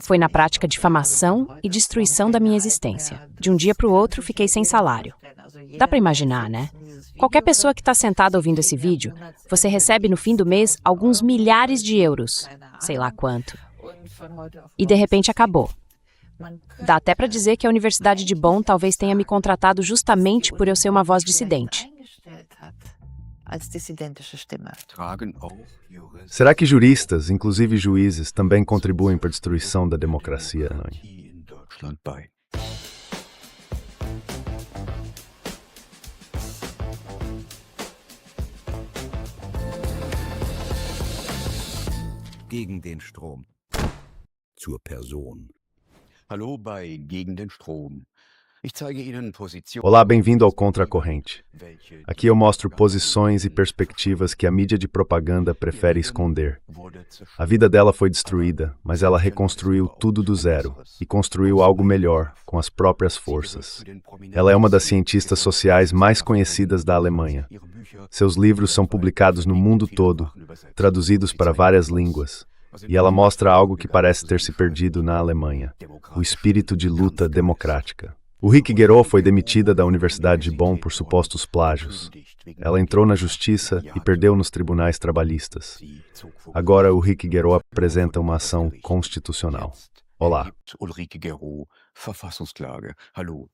Foi na prática difamação e destruição da minha existência. De um dia para o outro, fiquei sem salário. Dá para imaginar, né? Qualquer pessoa que está sentada ouvindo esse vídeo, você recebe no fim do mês alguns milhares de euros, sei lá quanto. E de repente acabou. Dá até para dizer que a Universidade de Bonn talvez tenha me contratado justamente por eu ser uma voz dissidente. Será que juristas, inclusive juízes, também contribuem para a destruição da democracia, Anoni? Gegen den Strom. Zur Person. Hallo bei Gegen den Strom. Ich zeige Ihnen Positionen. Olá, bem-vindo ao Contra a Corrente. Aqui eu mostro posições e perspectivas que a mídia de propaganda prefere esconder. A vida dela foi destruída, mas ela reconstruiu tudo do zero e construiu algo melhor, com as próprias forças. Ela é uma das cientistas sociais mais conhecidas da Alemanha. Seus livros são publicados no mundo todo, traduzidos para várias línguas. E ela mostra algo que parece ter se perdido na Alemanha: o espírito de luta democrática. Ulrike Guérot foi demitida da Universidade de Bonn por supostos plágios. Ela entrou na justiça e perdeu nos tribunais trabalhistas. Agora, Ulrike Guérot apresenta uma ação constitucional. Olá. Ulrike Guérot, Verfassungsklage. Hallo.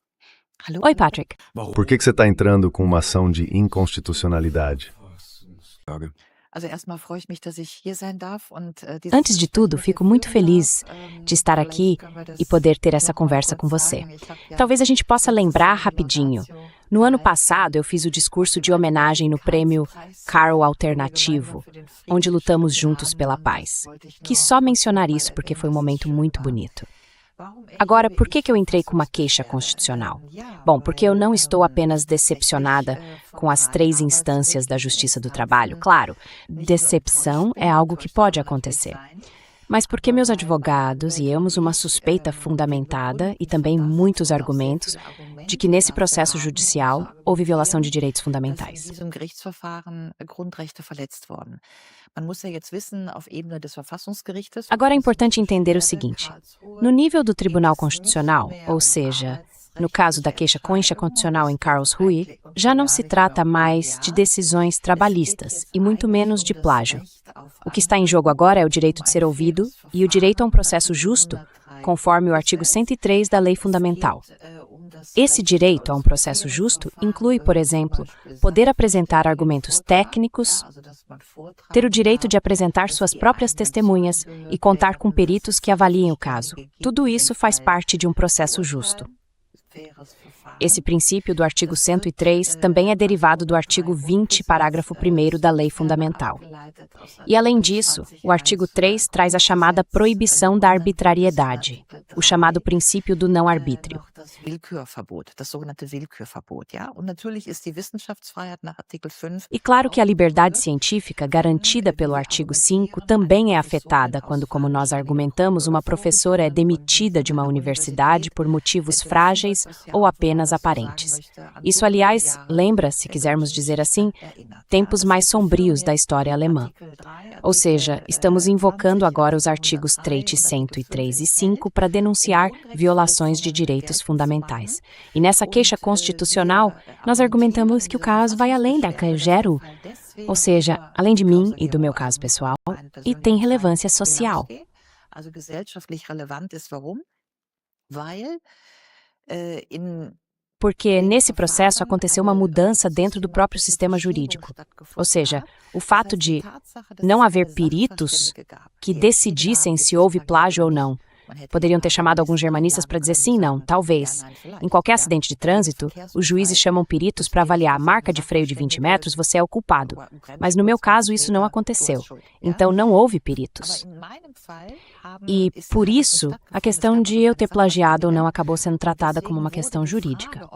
Oi, Patrick. Por que você está entrando com uma ação de inconstitucionalidade? Antes de tudo, fico muito feliz de estar aqui e poder ter essa conversa com você. Talvez a gente possa lembrar rapidinho. No ano passado, eu fiz o discurso de homenagem no prêmio Karl Alternativo, onde lutamos juntos pela paz. Quis só mencionar isso porque foi um momento muito bonito. Agora, por que eu entrei com uma queixa constitucional? Bom, porque eu não estou apenas decepcionada com as 3 instâncias da Justiça do Trabalho. Claro, decepção é algo que pode acontecer. Mas porque meus advogados e eu uma suspeita fundamentada e também muitos argumentos de que nesse processo judicial houve violação de direitos fundamentais. Agora é importante entender o seguinte: no nível do Tribunal Constitucional, ou seja, no caso da queixa constitucional em Karlsruhe, já não se trata mais de decisões trabalhistas e muito menos de plágio. O que está em jogo agora é o direito de ser ouvido e o direito a um processo justo, conforme o artigo 103 da Lei Fundamental. Esse direito a um processo justo inclui, por exemplo, poder apresentar argumentos técnicos, ter o direito de apresentar suas próprias testemunhas e contar com peritos que avaliem o caso. Tudo isso faz parte de um processo justo. Esse princípio do artigo 103 também é derivado do artigo 20, parágrafo 1º da Lei Fundamental. E, além disso, o artigo 3 traz a chamada proibição da arbitrariedade, o chamado princípio do não-arbítrio. E claro que a liberdade científica, garantida pelo artigo 5, também é afetada quando, como nós argumentamos, uma professora é demitida de uma universidade por motivos frágeis ou apenas aparentes. Isso, aliás, lembra, se quisermos dizer assim, tempos mais sombrios da história alemã. Ou seja, estamos invocando agora os artigos 3, 103 e 5 para denunciar violações de direitos fundamentais. E nessa queixa constitucional, nós argumentamos que o caso vai além da Gero, ou seja, além de mim e do meu caso pessoal, e tem relevância social. Porque nesse processo aconteceu uma mudança dentro do próprio sistema jurídico. Ou seja, o fato de não haver peritos que decidissem se houve plágio ou não. Poderiam ter chamado alguns germanistas para dizer sim, não, talvez. Em qualquer acidente de trânsito, os juízes chamam peritos para avaliar a marca de freio de 20 metros, você é o culpado. Mas no meu caso, isso não aconteceu. Então, não houve peritos. E, por isso, a questão de eu ter plagiado ou não acabou sendo tratada como uma questão jurídica.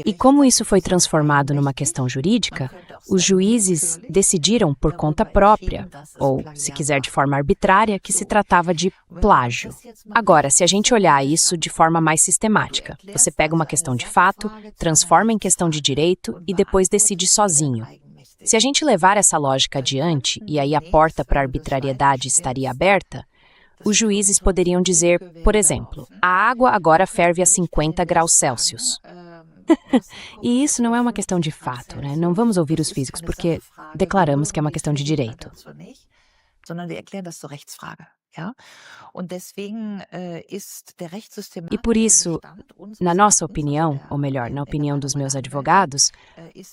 E como isso foi transformado numa questão jurídica, os juízes decidiram decidiram por conta própria, ou, se quiser de forma arbitrária, que se tratava de plágio. Agora, se a gente olhar isso de forma mais sistemática, você pega uma questão de fato, transforma em questão de direito e depois decide sozinho. Se a gente levar essa lógica adiante, e aí a porta para a arbitrariedade estaria aberta, os juízes poderiam dizer, por exemplo, a água agora ferve a 50 graus Celsius. E isso não é uma questão de fato, né? Não vamos ouvir os físicos porque declaramos que é uma questão de direito. E por isso, na nossa opinião, ou melhor, na opinião dos meus advogados,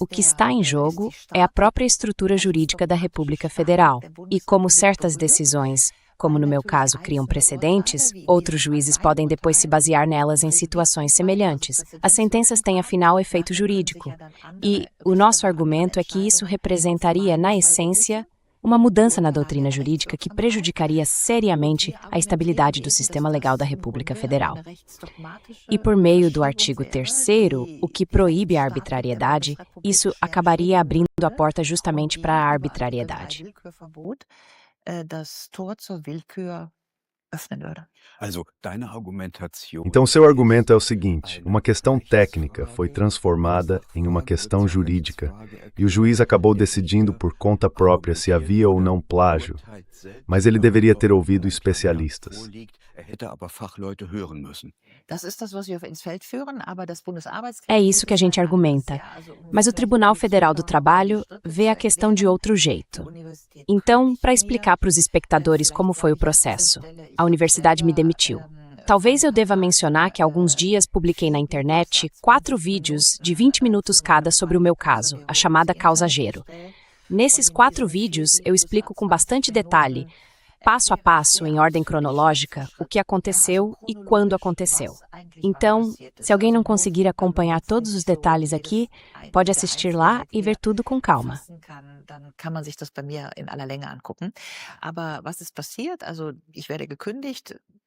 o que está em jogo é a própria estrutura jurídica da República Federal. E como certas decisões, como no meu caso, criam precedentes, outros juízes podem depois se basear nelas em situações semelhantes. As sentenças têm, afinal, efeito jurídico. E o nosso argumento é que isso representaria, na essência, uma mudança na doutrina jurídica que prejudicaria seriamente a estabilidade do sistema legal da República Federal. E por meio do artigo 3º, o que proíbe a arbitrariedade, isso acabaria abrindo a porta justamente para a arbitrariedade. Então, seu argumento é o seguinte: uma questão técnica foi transformada em uma questão jurídica e o juiz acabou decidindo por conta própria se havia ou não plágio, mas ele deveria ter ouvido especialistas. É isso que a gente argumenta. Mas o Tribunal Federal do Trabalho vê a questão de outro jeito. Então, para explicar para os espectadores como foi o processo, a universidade me demitiu. Talvez eu deva mencionar que há alguns dias publiquei na internet 4 vídeos de 20 minutos cada sobre o meu caso, a chamada causa Gero. Nesses 4 vídeos, eu explico com bastante detalhe, passo a passo, em ordem cronológica, o que aconteceu e quando aconteceu. Então, se alguém não conseguir acompanhar todos os detalhes aqui, pode assistir lá e ver tudo com calma.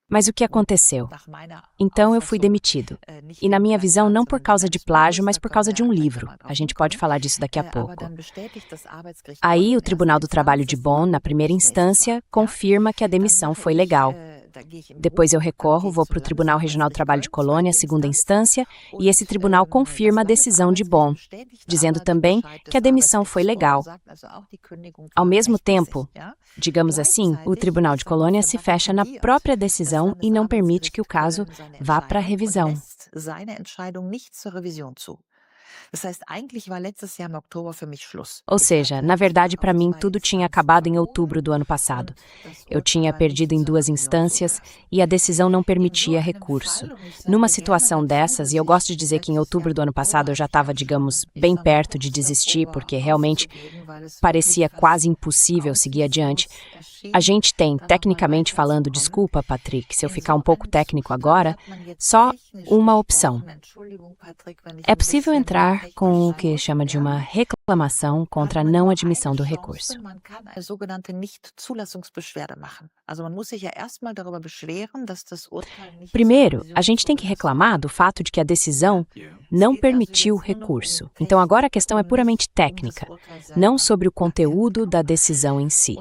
Mas o que aconteceu? Então eu fui demitido. E na minha visão, não por causa de plágio, mas por causa de um livro. A gente pode falar disso daqui a pouco. Aí o Tribunal do Trabalho de Bonn, na primeira instância, confirma que a demissão foi legal. Depois eu recorro, vou para o Tribunal Regional do Trabalho de Colônia, segunda instância, e esse tribunal confirma a decisão de Bonn, dizendo também que a demissão foi legal. Ao mesmo tempo, digamos assim, o Tribunal de Colônia se fecha na própria decisão e não permite que o caso vá para revisão. Ou seja, na verdade, para mim, tudo tinha acabado em outubro do ano passado. Eu tinha perdido em 2 instâncias e a decisão não permitia recurso. Numa situação dessas, e eu gosto de dizer que em outubro do ano passado eu já estava, digamos, bem perto de desistir, porque realmente parecia quase impossível seguir adiante, a gente tem, tecnicamente falando, desculpa, Patrick, se eu ficar um pouco técnico agora, só uma opção. É possível entrar com o que chama de uma reclamação contra a não admissão do recurso. Primeiro, a gente tem que reclamar do fato de que a decisão não permitiu recurso. Então agora a questão é puramente técnica, não sobre o conteúdo da decisão em si.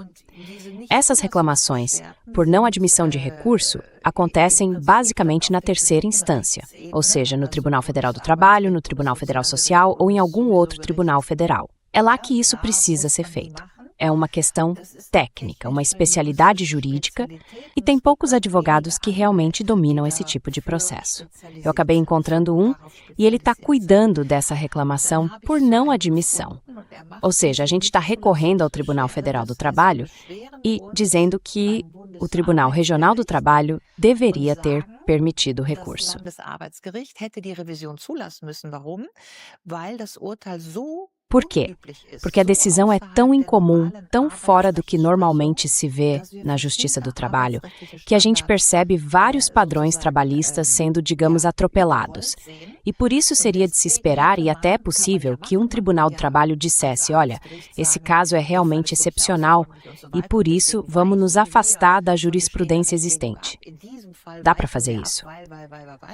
Essas reclamações, por não admissão de recurso, acontecem basicamente na terceira instância, ou seja, no Tribunal Federal do Trabalho, no Tribunal Federal Social ou em algum outro tribunal federal. É lá que isso precisa ser feito. É uma questão técnica, uma especialidade jurídica, e tem poucos advogados que realmente dominam esse tipo de processo. Eu acabei encontrando um e ele está cuidando dessa reclamação por não admissão. Ou seja, a gente está recorrendo ao Tribunal Federal do Trabalho e dizendo que o Tribunal Regional do Trabalho deveria ter permitido o recurso. Por quê? Porque a decisão é tão incomum, tão fora do que normalmente se vê na Justiça do Trabalho, que a gente percebe vários padrões trabalhistas sendo, digamos, atropelados. E por isso seria de se esperar, e até é possível, que um Tribunal do Trabalho dissesse, olha, esse caso é realmente excepcional e por isso vamos nos afastar da jurisprudência existente. Dá para fazer isso.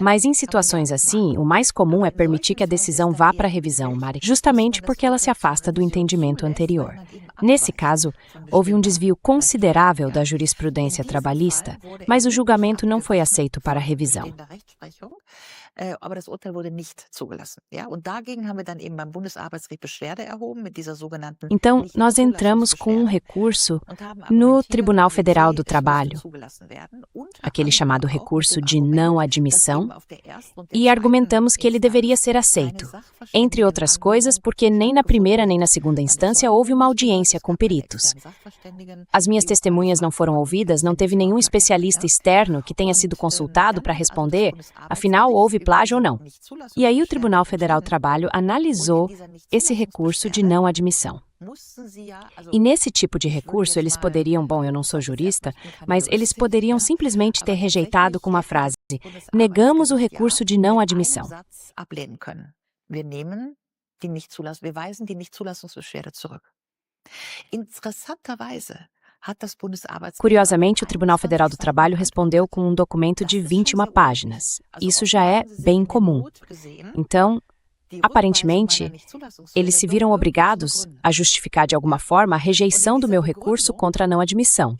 Mas em situações assim, o mais comum é permitir que a decisão vá para revisão, Mari, justamente porque ela se afasta do entendimento anterior. Nesse caso, houve um desvio considerável da jurisprudência trabalhista, mas o julgamento não foi aceito para revisão. Aber das Urteil wurde nicht zugelassen. Ja? Und dagegen haben wir dann eben beim Bundesarbeitsgericht Beschwerde erhoben mit dieser sogenannten Então, nós entramos com um recurso no Tribunal Federal do Trabalho, aquele chamado recurso de não admissão, e argumentamos que ele deveria ser aceito, entre outras coisas porque nem na primeira nem na segunda instância houve uma audiência com peritos. As minhas testemunhas não foram ouvidas, não teve nenhum especialista externo que tenha sido consultado para responder, afinal, houve plágio ou não. E aí o Tribunal Federal do Trabalho analisou esse recurso de não admissão. E nesse tipo de recurso, eles poderiam, bom, eu não sou jurista, mas eles poderiam simplesmente ter rejeitado com uma frase: negamos o recurso de não admissão. Wir weisen die Nichtzulassungsbeschwerde zurück. Interessanterweise hat das Bundesarbeitsgericht. Curiosamente, o Tribunal Federal do Trabalho respondeu com um documento de 21 páginas. Isso já é bem comum. Então, aparentemente, eles se viram obrigados a justificar de alguma forma a rejeição do meu recurso contra a não admissão.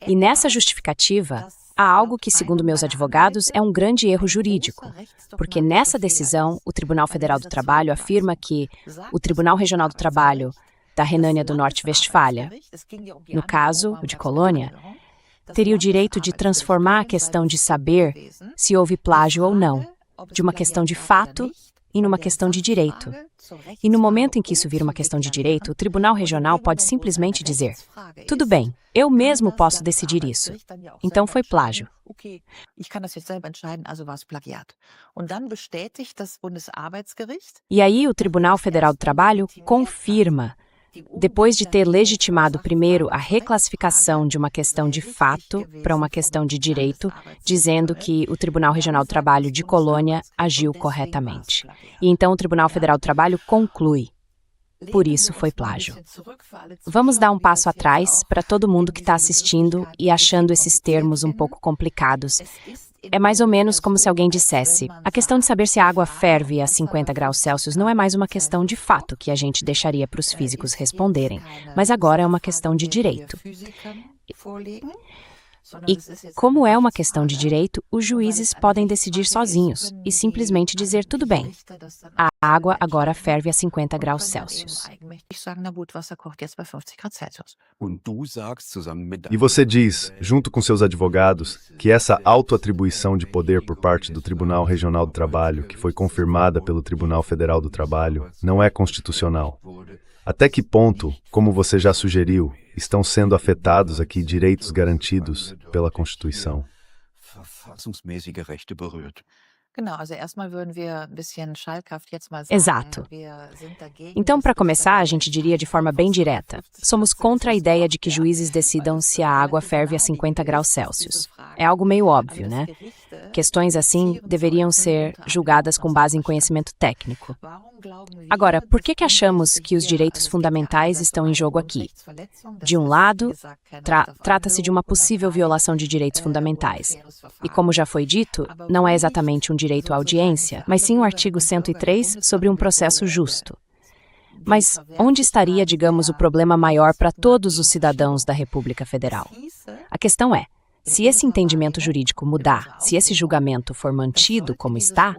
E nessa justificativa, há algo que, segundo meus advogados, é um grande erro jurídico, porque nessa decisão, o Tribunal Federal do Trabalho afirma que o Tribunal Regional do Trabalho da Renânia do Norte-Westfália, no caso, o de Colônia, teria o direito de transformar a questão de saber se houve plágio ou não, de uma questão de fato em uma questão de direito. E no momento em que isso vira uma questão de direito, o Tribunal Regional pode simplesmente dizer: tudo bem, eu mesmo posso decidir isso. Então foi plágio. E aí o Tribunal Federal do Trabalho confirma, depois de ter legitimado primeiro a reclassificação de uma questão de fato para uma questão de direito, dizendo que o Tribunal Regional do Trabalho de Colônia agiu corretamente. E então o Tribunal Federal do Trabalho conclui: por isso foi plágio. Vamos dar um passo atrás para todo mundo que está assistindo e achando esses termos um pouco complicados. É mais ou menos como se alguém dissesse: a questão de saber se a água ferve a 50 graus Celsius não é mais uma questão de fato que a gente deixaria para os físicos responderem, mas agora é uma questão de direito. E como é uma questão de direito, os juízes podem decidir sozinhos e simplesmente dizer: tudo bem, a água agora ferve a 50 graus Celsius. E você diz, junto com seus advogados, que essa autoatribuição de poder por parte do Tribunal Regional do Trabalho, que foi confirmada pelo Tribunal Federal do Trabalho, não é constitucional. Até que ponto, como você já sugeriu, estão sendo afetados aqui direitos garantidos pela Constituição? Exato. Então, para começar, a gente diria de forma bem direta: somos contra a ideia de que juízes decidam se a água ferve a 50 graus Celsius. É algo meio óbvio, né? Questões assim deveriam ser julgadas com base em conhecimento técnico. Agora, por que achamos que os direitos fundamentais estão em jogo aqui? De um lado, trata-se de uma possível violação de direitos fundamentais. E como já foi dito, não é exatamente um direito à audiência, mas sim o artigo 103 sobre um processo justo. Mas onde estaria, digamos, o problema maior para todos os cidadãos da República Federal? A questão é: se esse entendimento jurídico mudar, se esse julgamento for mantido como está,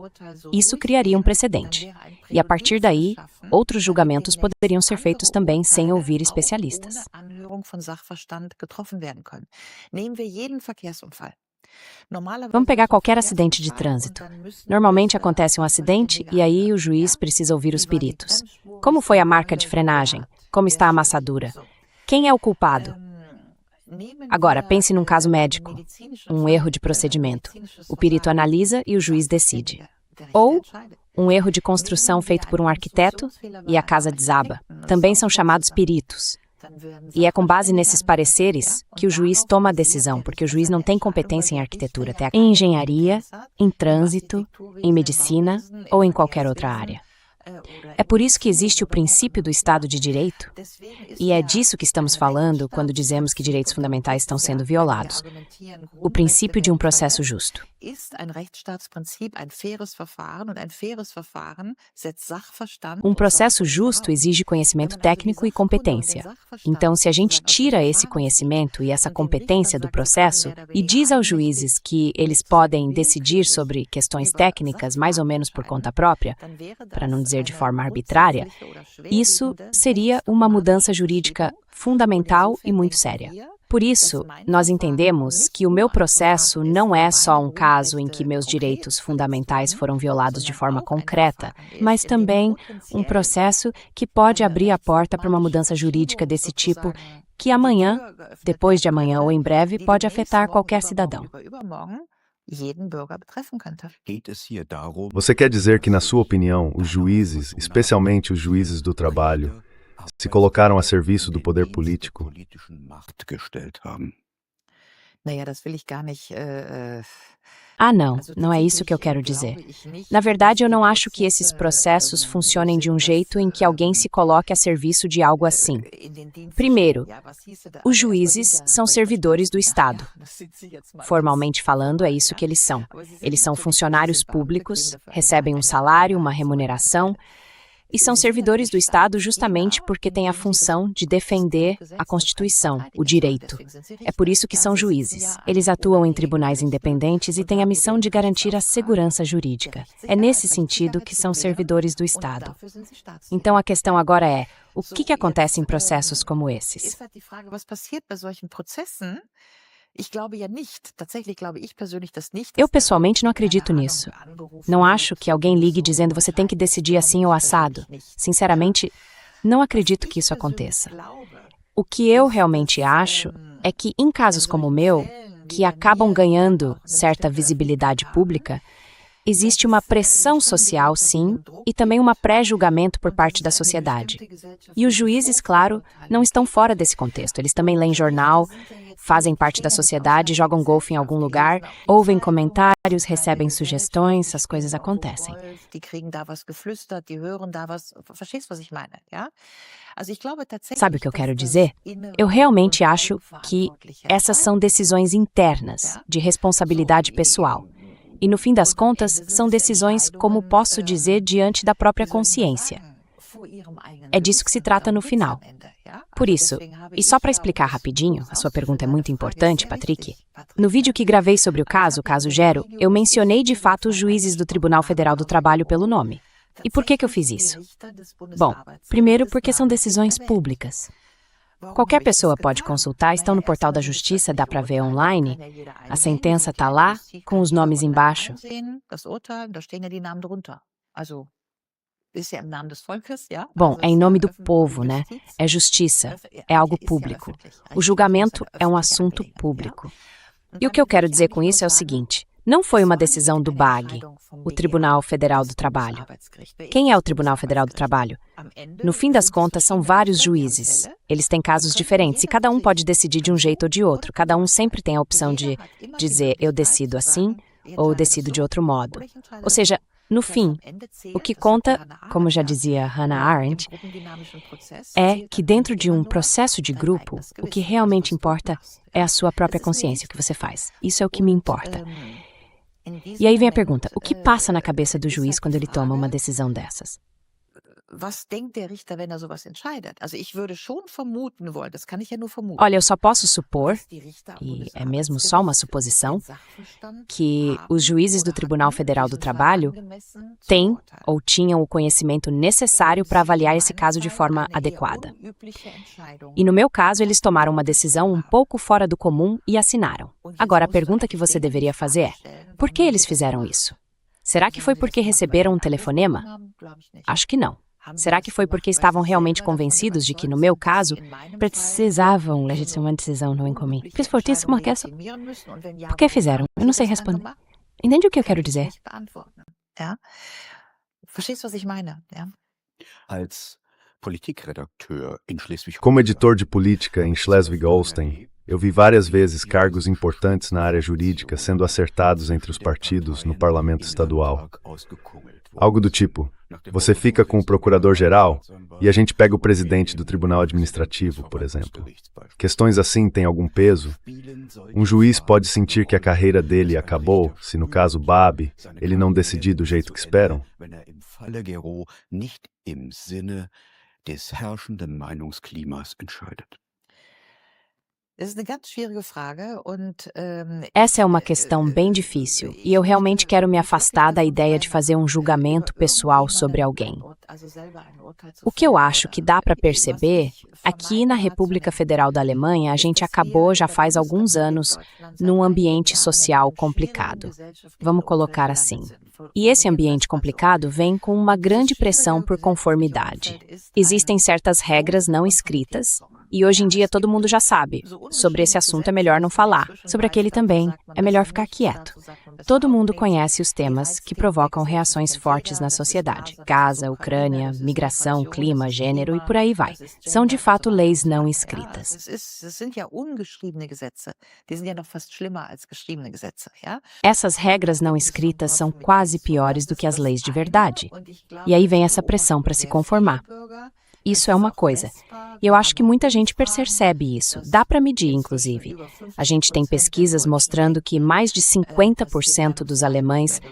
isso criaria um precedente. E a partir daí, outros julgamentos poderiam ser feitos também sem ouvir especialistas. Vamos pegar qualquer acidente de trânsito. Normalmente acontece um acidente e aí o juiz precisa ouvir os peritos. Como foi a marca de frenagem? Como está a amassadura? Quem é o culpado? Agora, pense num caso médico, um erro de procedimento. O perito analisa e o juiz decide. Ou um erro de construção feito por um arquiteto e a casa desaba. Também são chamados peritos. E é com base nesses pareceres que o juiz toma a decisão, porque o juiz não tem competência em arquitetura, em engenharia, em trânsito, em medicina ou em qualquer outra área. É por isso que existe o princípio do Estado de Direito, e é disso que estamos falando quando dizemos que direitos fundamentais estão sendo violados. O princípio de um processo justo. Um processo justo exige conhecimento técnico e competência. Então, se a gente tira esse conhecimento e essa competência do processo e diz aos juízes que eles podem decidir sobre questões técnicas mais ou menos por conta própria, para não dizer de forma arbitrária, isso seria uma mudança jurídica fundamental e muito séria. Por isso, nós entendemos que o meu processo não é só um caso em que meus direitos fundamentais foram violados de forma concreta, mas também um processo que pode abrir a porta para uma mudança jurídica desse tipo que amanhã, depois de amanhã ou em breve, pode afetar qualquer cidadão. Você quer dizer que, na sua opinião, os juízes, especialmente os juízes do trabalho, se colocaram a serviço do poder político? Não, não é isso que eu quero dizer. Na verdade, eu não acho que esses processos funcionem de um jeito em que alguém se coloque a serviço de algo assim. Primeiro, os juízes são servidores do Estado. Formalmente falando, é isso que eles são. Eles são funcionários públicos, recebem um salário, uma remuneração, e são servidores do Estado justamente porque têm a função de defender a Constituição, o direito. É por isso que são juízes. Eles atuam em tribunais independentes e têm a missão de garantir a segurança jurídica. É nesse sentido que são servidores do Estado. Então a questão agora é, o que acontece em processos como esses? Eu pessoalmente não acredito nisso. Não acho que alguém ligue dizendo você tem que decidir assim ou assado. Sinceramente, não acredito que isso aconteça. O que eu realmente acho é que em casos como o meu, que acabam ganhando certa visibilidade pública, existe uma pressão social, sim, e também um pré-julgamento por parte da sociedade. E os juízes, claro, não estão fora desse contexto. Eles também leem jornal, fazem parte da sociedade, jogam golfe em algum lugar, ouvem comentários, recebem sugestões, as coisas acontecem. Sabe o que eu quero dizer? Eu realmente acho que essas são decisões internas, de responsabilidade pessoal. E, no fim das contas, são decisões, como posso dizer, diante da própria consciência. É disso que se trata no final. Por isso, e só para explicar rapidinho, a sua pergunta é muito importante, Patrick. No vídeo que gravei sobre o caso Gero, eu mencionei de fato os juízes do Tribunal Federal do Trabalho pelo nome. E por que eu fiz isso? Bom, primeiro porque são decisões públicas. Qualquer pessoa pode consultar, estão no portal da Justiça, dá para ver online. A sentença está lá, com os nomes embaixo. Bom, é em nome do povo, né? É justiça, é algo público. O julgamento é um assunto público. E o que eu quero dizer com isso é o seguinte: não foi uma decisão do BAG, o Tribunal Federal do Trabalho. Quem é o Tribunal Federal do Trabalho? No fim das contas, são vários juízes. Eles têm casos diferentes e cada um pode decidir de um jeito ou de outro. Cada um sempre tem a opção de dizer eu decido assim ou decido de outro modo. Ou seja, no fim, o que conta, como já dizia Hannah Arendt, é que dentro de um processo de grupo, o que realmente importa é a sua própria consciência, o que você faz. Isso é o que me importa. E aí vem a pergunta, o que passa na cabeça do juiz quando ele toma uma decisão dessas? Olha, eu só posso supor, e é mesmo só uma suposição, que os juízes do Tribunal Federal do Trabalho têm ou tinham o conhecimento necessário para avaliar esse caso de forma adequada. E no meu caso, eles tomaram uma decisão um pouco fora do comum e assinaram. Agora, a pergunta que você deveria fazer é, por que eles fizeram isso? Será que foi porque receberam um telefonema? Acho que não. Será que foi porque estavam realmente convencidos de que, no meu caso, precisavam legitimar uma decisão não incomum? Por que fizeram? Eu não sei responder. Entende o que eu quero dizer? Como editor de política em Schleswig-Holstein, eu vi várias vezes cargos importantes na área jurídica sendo acertados entre os partidos no parlamento estadual. Algo do tipo, Você fica com o procurador-geral e a gente pega o presidente do tribunal administrativo, por exemplo. Questões assim têm algum peso? Um juiz pode sentir que a carreira dele acabou, se no caso Babi, ele não decidir do jeito que esperam? Des herrschenden Meinungsklimas entscheidet. Essa é uma questão bem difícil, e eu realmente quero me afastar da ideia de fazer um julgamento pessoal sobre alguém. O que eu acho que dá para perceber, aqui na República Federal da Alemanha, a gente acabou já faz alguns anos num ambiente social complicado. Vamos colocar assim. E esse ambiente complicado vem com uma grande pressão por conformidade. Existem certas regras não escritas, e hoje em dia todo mundo já sabe. Sobre esse assunto é melhor não falar. Sobre aquele também, é melhor ficar quieto. Todo mundo conhece os temas que provocam reações fortes na sociedade. Gaza, Ucrânia, migração, clima, gênero e por aí vai. São de fato leis não escritas. Essas regras não escritas são quase piores do que as leis de verdade. E aí vem essa pressão para se conformar. Isso é uma coisa. E eu acho que muita gente percebe isso. Dá para medir, inclusive. A gente tem pesquisas mostrando que mais de 50% dos alemães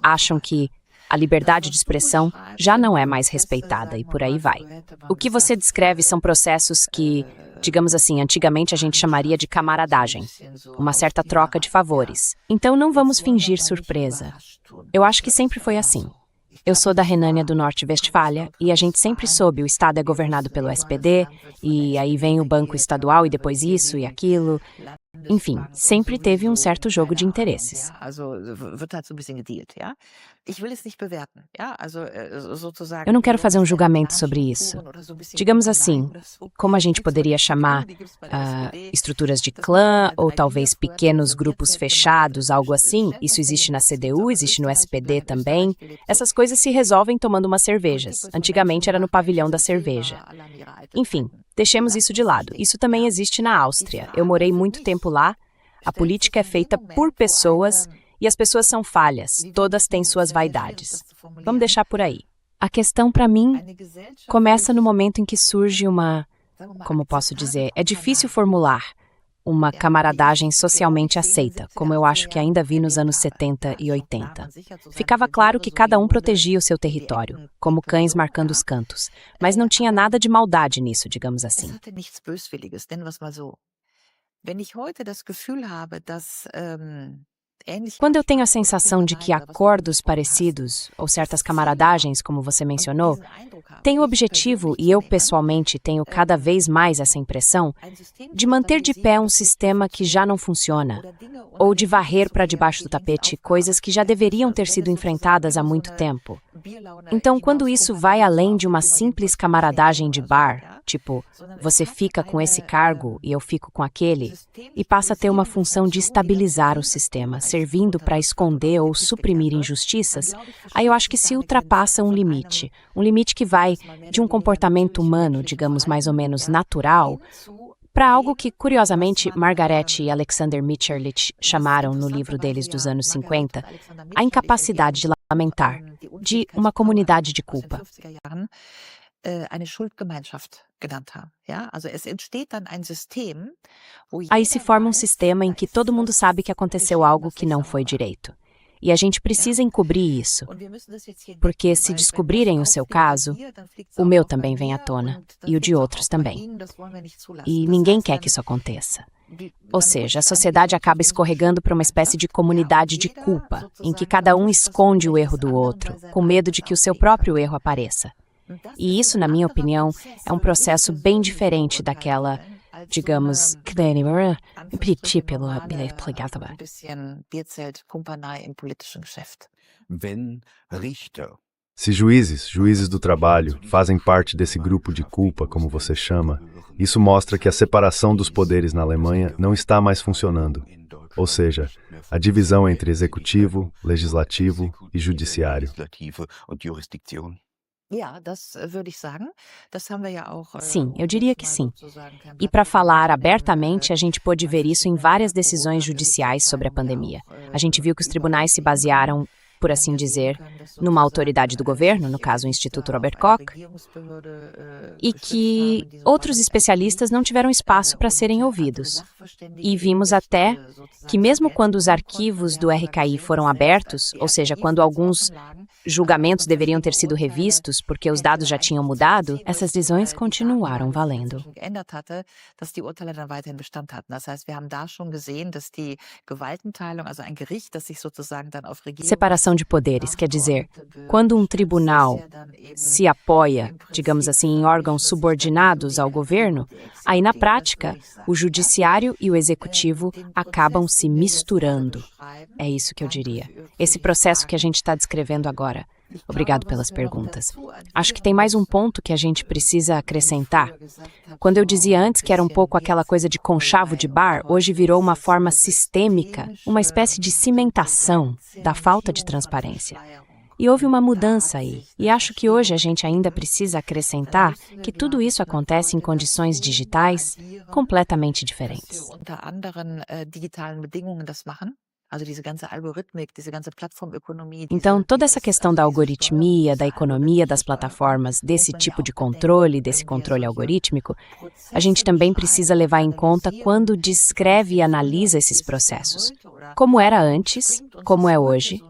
acham que a liberdade de expressão já não é mais respeitada e por aí vai. O que você descreve são processos que, digamos assim, antigamente a gente chamaria de camaradagem, uma certa troca de favores. Então não vamos fingir surpresa. Eu acho que sempre foi assim. Eu sou da Renânia do Norte-Westfália e a gente sempre soube, o estado é governado pelo SPD, e aí vem o banco estadual e depois isso e aquilo. Enfim, sempre teve um certo jogo de interesses. Eu não quero fazer um julgamento sobre isso. Digamos assim, como a gente poderia chamar estruturas de clã ou talvez pequenos grupos fechados, algo assim. Isso existe na CDU, existe no SPD também. Essas coisas se resolvem tomando umas cervejas. Antigamente era no pavilhão da cerveja. Enfim, deixemos isso de lado. Isso também existe na Áustria. Eu morei muito tempo lá. A política é feita por pessoas e as pessoas são falhas. Todas têm suas vaidades. Vamos deixar por aí. A questão, para mim, começa no momento em que surge uma, como posso dizer, é difícil formular, uma camaradagem socialmente aceita, como eu acho que ainda vi nos anos 70 e 80. Ficava claro que cada um protegia o seu território, como cães marcando os cantos, mas não tinha nada de maldade nisso, digamos assim. Quando eu tenho a sensação de que acordos parecidos, ou certas camaradagens, como você mencionou, têm o objetivo, e eu pessoalmente tenho cada vez mais essa impressão, de manter de pé um sistema que já não funciona, ou de varrer para debaixo do tapete coisas que já deveriam ter sido enfrentadas há muito tempo. Então, quando isso vai além de uma simples camaradagem de bar, tipo, você fica com esse cargo e eu fico com aquele, e passa a ter uma função de estabilizar o sistema, servindo para esconder ou suprimir injustiças, aí eu acho que se ultrapassa um limite que vai de um comportamento humano, digamos, mais ou menos natural, para algo que, curiosamente, Margaret e Alexander Mitscherlich chamaram no livro deles dos anos 50, a incapacidade de lamentar, de uma comunidade de culpa. Aí se forma um sistema em que todo mundo sabe que aconteceu algo que não foi direito. E a gente precisa encobrir isso, porque se descobrirem o seu caso, o meu também vem à tona, e o de outros também. E ninguém quer que isso aconteça. Ou seja, a sociedade acaba escorregando para uma espécie de comunidade de culpa, em que cada um esconde o erro do outro, com medo de que o seu próprio erro apareça. E isso, na minha opinião, é um processo bem diferente daquela, digamos, Se juízes do trabalho, fazem parte desse grupo de culpa, como você chama, isso mostra que a separação dos poderes na Alemanha não está mais funcionando. Ou seja, a divisão entre executivo, legislativo e judiciário. Sim, eu diria que sim. E para falar abertamente, a gente pôde ver isso em várias decisões judiciais sobre a pandemia. A gente viu que os tribunais se basearam por assim dizer, numa autoridade do governo, no caso o Instituto Robert Koch, e que outros especialistas não tiveram espaço para serem ouvidos. E vimos até que mesmo quando os arquivos do RKI foram abertos, ou seja, quando alguns julgamentos deveriam ter sido revistos porque os dados já tinham mudado, essas decisões continuaram valendo. Separação de poderes, quer dizer, quando um tribunal se apoia, digamos assim, em órgãos subordinados ao governo, aí na prática, o judiciário e o executivo acabam se misturando. É isso que eu diria. Esse processo que a gente está descrevendo agora. Obrigado pelas perguntas. Acho que tem mais um ponto que a gente precisa acrescentar. Quando eu dizia antes que era um pouco aquela coisa de conchavo de bar, hoje virou uma forma sistêmica, uma espécie de cimentação da falta de transparência. E houve uma mudança aí. E acho que hoje a gente ainda precisa acrescentar que tudo isso acontece em condições digitais completamente diferentes. Então, toda essa questão da algoritmia, da economia das plataformas, desse tipo de controle, desse controle algorítmico, a gente também precisa levar em conta quando descreve e analisa esses processos. Como era antes, como é hoje,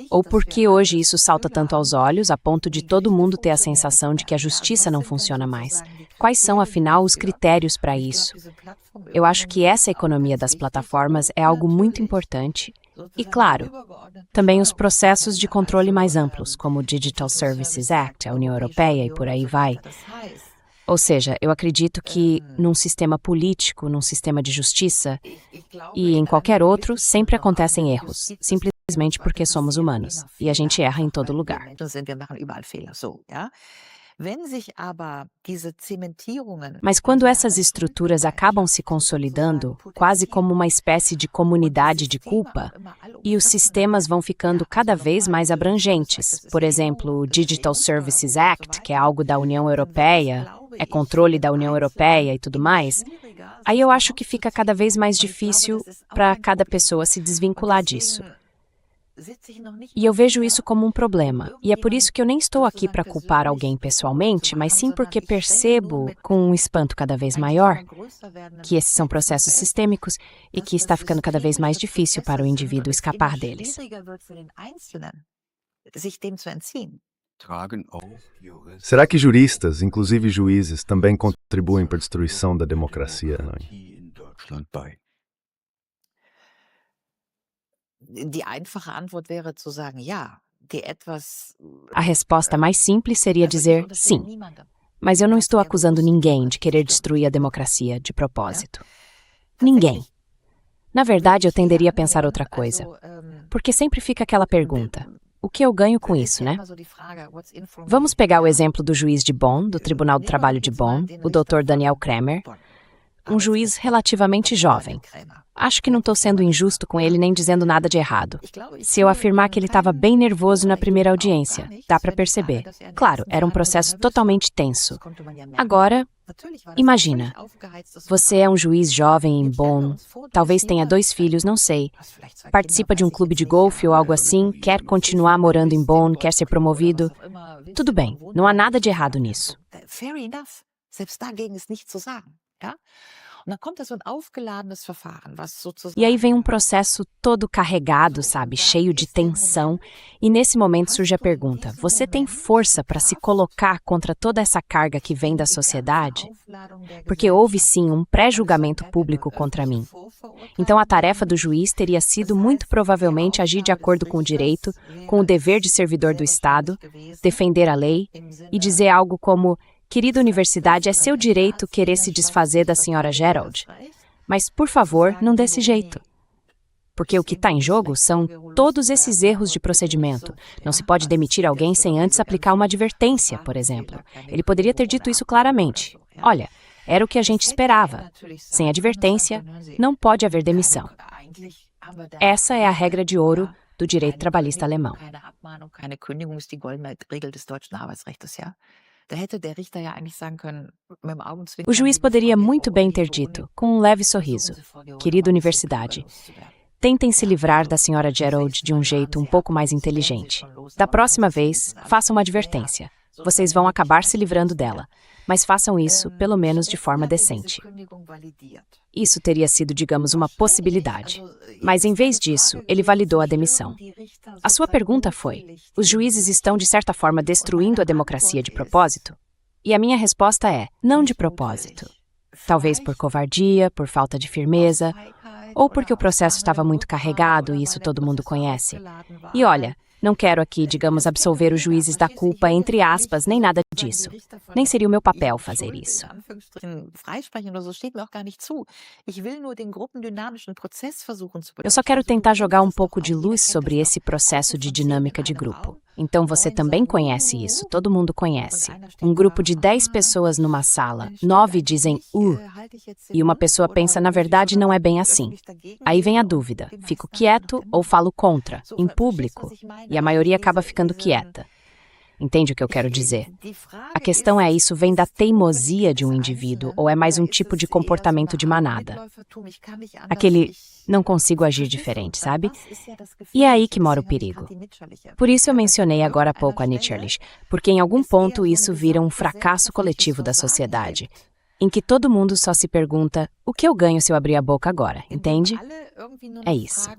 ou por que hoje isso salta tanto aos olhos, a ponto de todo mundo ter a sensação de que a justiça não funciona mais. Quais são, afinal, os critérios para isso? Eu acho que essa economia das plataformas é algo muito importante. E, claro, também os processos de controle mais amplos, como o Digital Services Act, a União Europeia e por aí vai. Ou seja, eu acredito que num sistema político, num sistema de justiça e em qualquer outro, sempre acontecem erros, simplesmente porque somos humanos. E a gente erra em todo lugar. Mas quando essas estruturas acabam se consolidando, quase como uma espécie de comunidade de culpa, e os sistemas vão ficando cada vez mais abrangentes, por exemplo, o Digital Services Act, que é algo da União Europeia, é controle da União Europeia e tudo mais, aí eu acho que fica cada vez mais difícil para cada pessoa se desvincular disso. E eu vejo isso como um problema, e é por isso que eu nem estou aqui para culpar alguém pessoalmente, mas sim porque percebo, com um espanto cada vez maior, que esses são processos sistêmicos e que está ficando cada vez mais difícil para o indivíduo escapar deles. Será que juristas, inclusive juízes, também contribuem para a destruição da democracia, Nani? A resposta mais simples seria dizer sim. Mas eu não estou acusando ninguém de querer destruir a democracia de propósito. Ninguém. Na verdade, eu tenderia a pensar outra coisa. Porque sempre fica aquela pergunta: o que eu ganho com isso, né? Vamos pegar o exemplo do juiz de Bonn, do Tribunal do Trabalho de Bonn, o Dr. Daniel Kremer, um juiz relativamente jovem. Acho que não estou sendo injusto com ele nem dizendo nada de errado. Se eu afirmar que ele estava bem nervoso na primeira audiência, dá para perceber. Claro, era um processo totalmente tenso. Agora, imagina, você é um juiz jovem em Bonn, talvez tenha 2 filhos, não sei. Participa de um clube de golfe ou algo assim, quer continuar morando em Bonn, quer ser promovido. Tudo bem, não há nada de errado nisso. E aí vem um processo todo carregado, sabe, cheio de tensão, e nesse momento surge a pergunta: você tem força para se colocar contra toda essa carga que vem da sociedade? Porque houve sim um pré-julgamento público contra mim. Então a tarefa do juiz teria sido muito provavelmente agir de acordo com o direito, com o dever de servidor do Estado, defender a lei e dizer algo como: querida universidade, é seu direito querer se desfazer da senhora Gerald. Mas, por favor, não desse jeito. Porque o que está em jogo são todos esses erros de procedimento. Não se pode demitir alguém sem antes aplicar uma advertência, por exemplo. Ele poderia ter dito isso claramente. Olha, era o que a gente esperava. Sem advertência, não pode haver demissão. Essa é a regra de ouro do direito trabalhista alemão. O juiz poderia muito bem ter dito, com um leve sorriso: querida universidade, tentem se livrar da Sra. Gerald de um jeito um pouco mais inteligente. Da próxima vez, façam uma advertência. Vocês vão acabar se livrando dela, mas façam isso, pelo menos de forma decente. Isso teria sido, digamos, uma possibilidade. Mas, em vez disso, ele validou a demissão. A sua pergunta foi: os juízes estão, de certa forma, destruindo a democracia de propósito? E a minha resposta é: não de propósito. Talvez por covardia, por falta de firmeza, ou porque o processo estava muito carregado e isso todo mundo conhece. E olha, não quero aqui, digamos, absolver os juízes da culpa, entre aspas, nem nada disso. Nem seria o meu papel fazer isso. Eu só quero tentar jogar um pouco de luz sobre esse processo de dinâmica de grupo. Então você também conhece isso, todo mundo conhece. Um grupo de 10 pessoas numa sala, 9 dizem e uma pessoa pensa, na verdade não é bem assim. Aí vem a dúvida, fico quieto ou falo contra, em público, e a maioria acaba ficando quieta. Entende o que eu quero dizer? A questão é, isso vem da teimosia de um indivíduo ou é mais um tipo de comportamento de manada? Aquele, não consigo agir diferente, sabe? E é aí que mora o perigo. Por isso eu mencionei agora há pouco a Nietzsche, porque em algum ponto isso vira um fracasso coletivo da sociedade, em que todo mundo só se pergunta, o que eu ganho se eu abrir a boca agora, entende? É isso.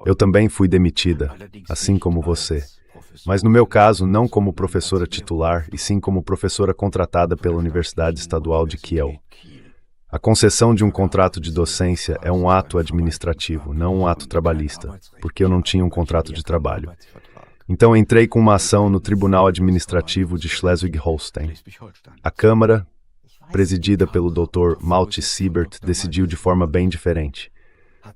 Eu também fui demitida, assim como você. Mas no meu caso, não como professora titular, e sim como professora contratada pela Universidade Estadual de Kiel. A concessão de um contrato de docência é um ato administrativo, não um ato trabalhista, porque eu não tinha um contrato de trabalho. Então entrei com uma ação no Tribunal Administrativo de Schleswig-Holstein. A Câmara, presidida pelo Dr. Malte Siebert, decidiu de forma bem diferente.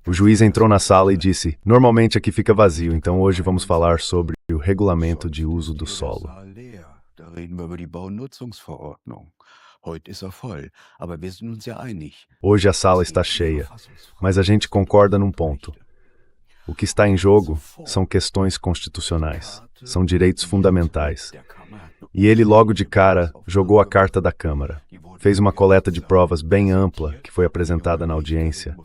O juiz entrou na sala e disse, normalmente aqui fica vazio, então hoje vamos falar sobre o regulamento de uso do solo. Hoje a sala está cheia, mas a gente concorda num ponto. O que está em jogo são questões constitucionais, são direitos fundamentais. E ele logo de cara jogou a carta da Câmara. Fez uma coleta de provas bem ampla que foi apresentada na audiência.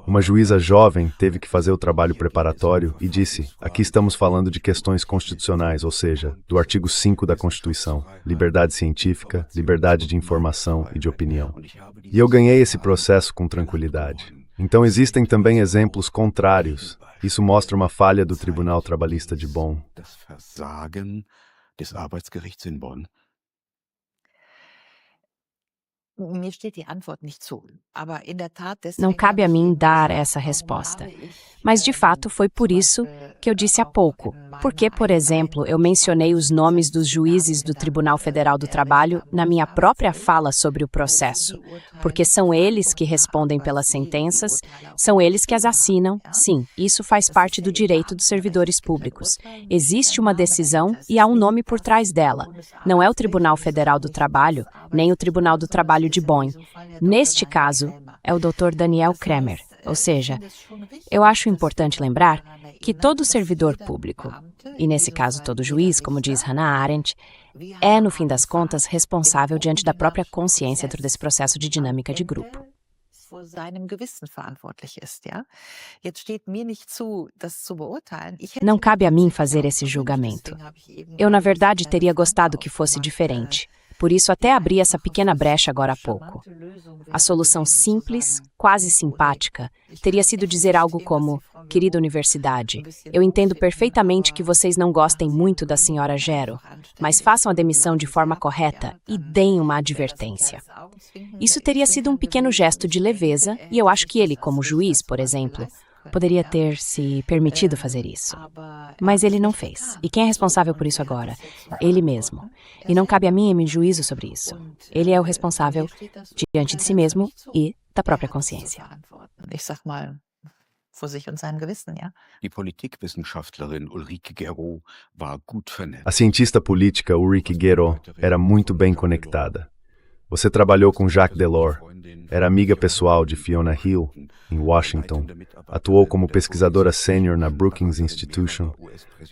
Uma juíza jovem teve que fazer o trabalho preparatório e disse, aqui estamos falando de questões constitucionais, ou seja, do artigo 5 da Constituição, liberdade científica, liberdade de informação e de opinião. E eu ganhei esse processo com tranquilidade. Então existem também exemplos contrários. Isso mostra uma falha do Tribunal Trabalhista de Bonn. Não cabe a mim dar essa resposta. Mas, de fato, foi por isso que eu disse há pouco. Porque, por exemplo, eu mencionei os nomes dos juízes do Tribunal Federal do Trabalho na minha própria fala sobre o processo. Porque são eles que respondem pelas sentenças, são eles que as assinam. Sim, isso faz parte do direito dos servidores públicos. Existe uma decisão e há um nome por trás dela. Não é o Tribunal Federal do Trabalho, nem o Tribunal do Trabalho de Bonn. Neste caso, é o Dr. Daniel Kremer. Ou seja, eu acho importante lembrar que todo servidor público, e nesse caso todo juiz, como diz Hannah Arendt, é, no fim das contas, responsável diante da própria consciência dentro desse processo de dinâmica de grupo. Não cabe a mim fazer esse julgamento. Eu, na verdade, teria gostado que fosse diferente. Por isso, até abri essa pequena brecha agora há pouco. A solução simples, quase simpática, teria sido dizer algo como, querida universidade, eu entendo perfeitamente que vocês não gostem muito da senhora Gero, mas façam a demissão de forma correta e deem uma advertência. Isso teria sido um pequeno gesto de leveza e eu acho que ele, como juiz, por exemplo, poderia ter se permitido fazer isso. Mas ele não fez. E quem é responsável por isso agora? Ele mesmo. E não cabe a mim emitir juízo sobre isso. Ele é o responsável diante de si mesmo e da própria consciência. A cientista política Ulrike Gero era muito bem conectada. Você trabalhou com Jacques Delors, era amiga pessoal de Fiona Hill, em Washington, atuou como pesquisadora sênior na Brookings Institution,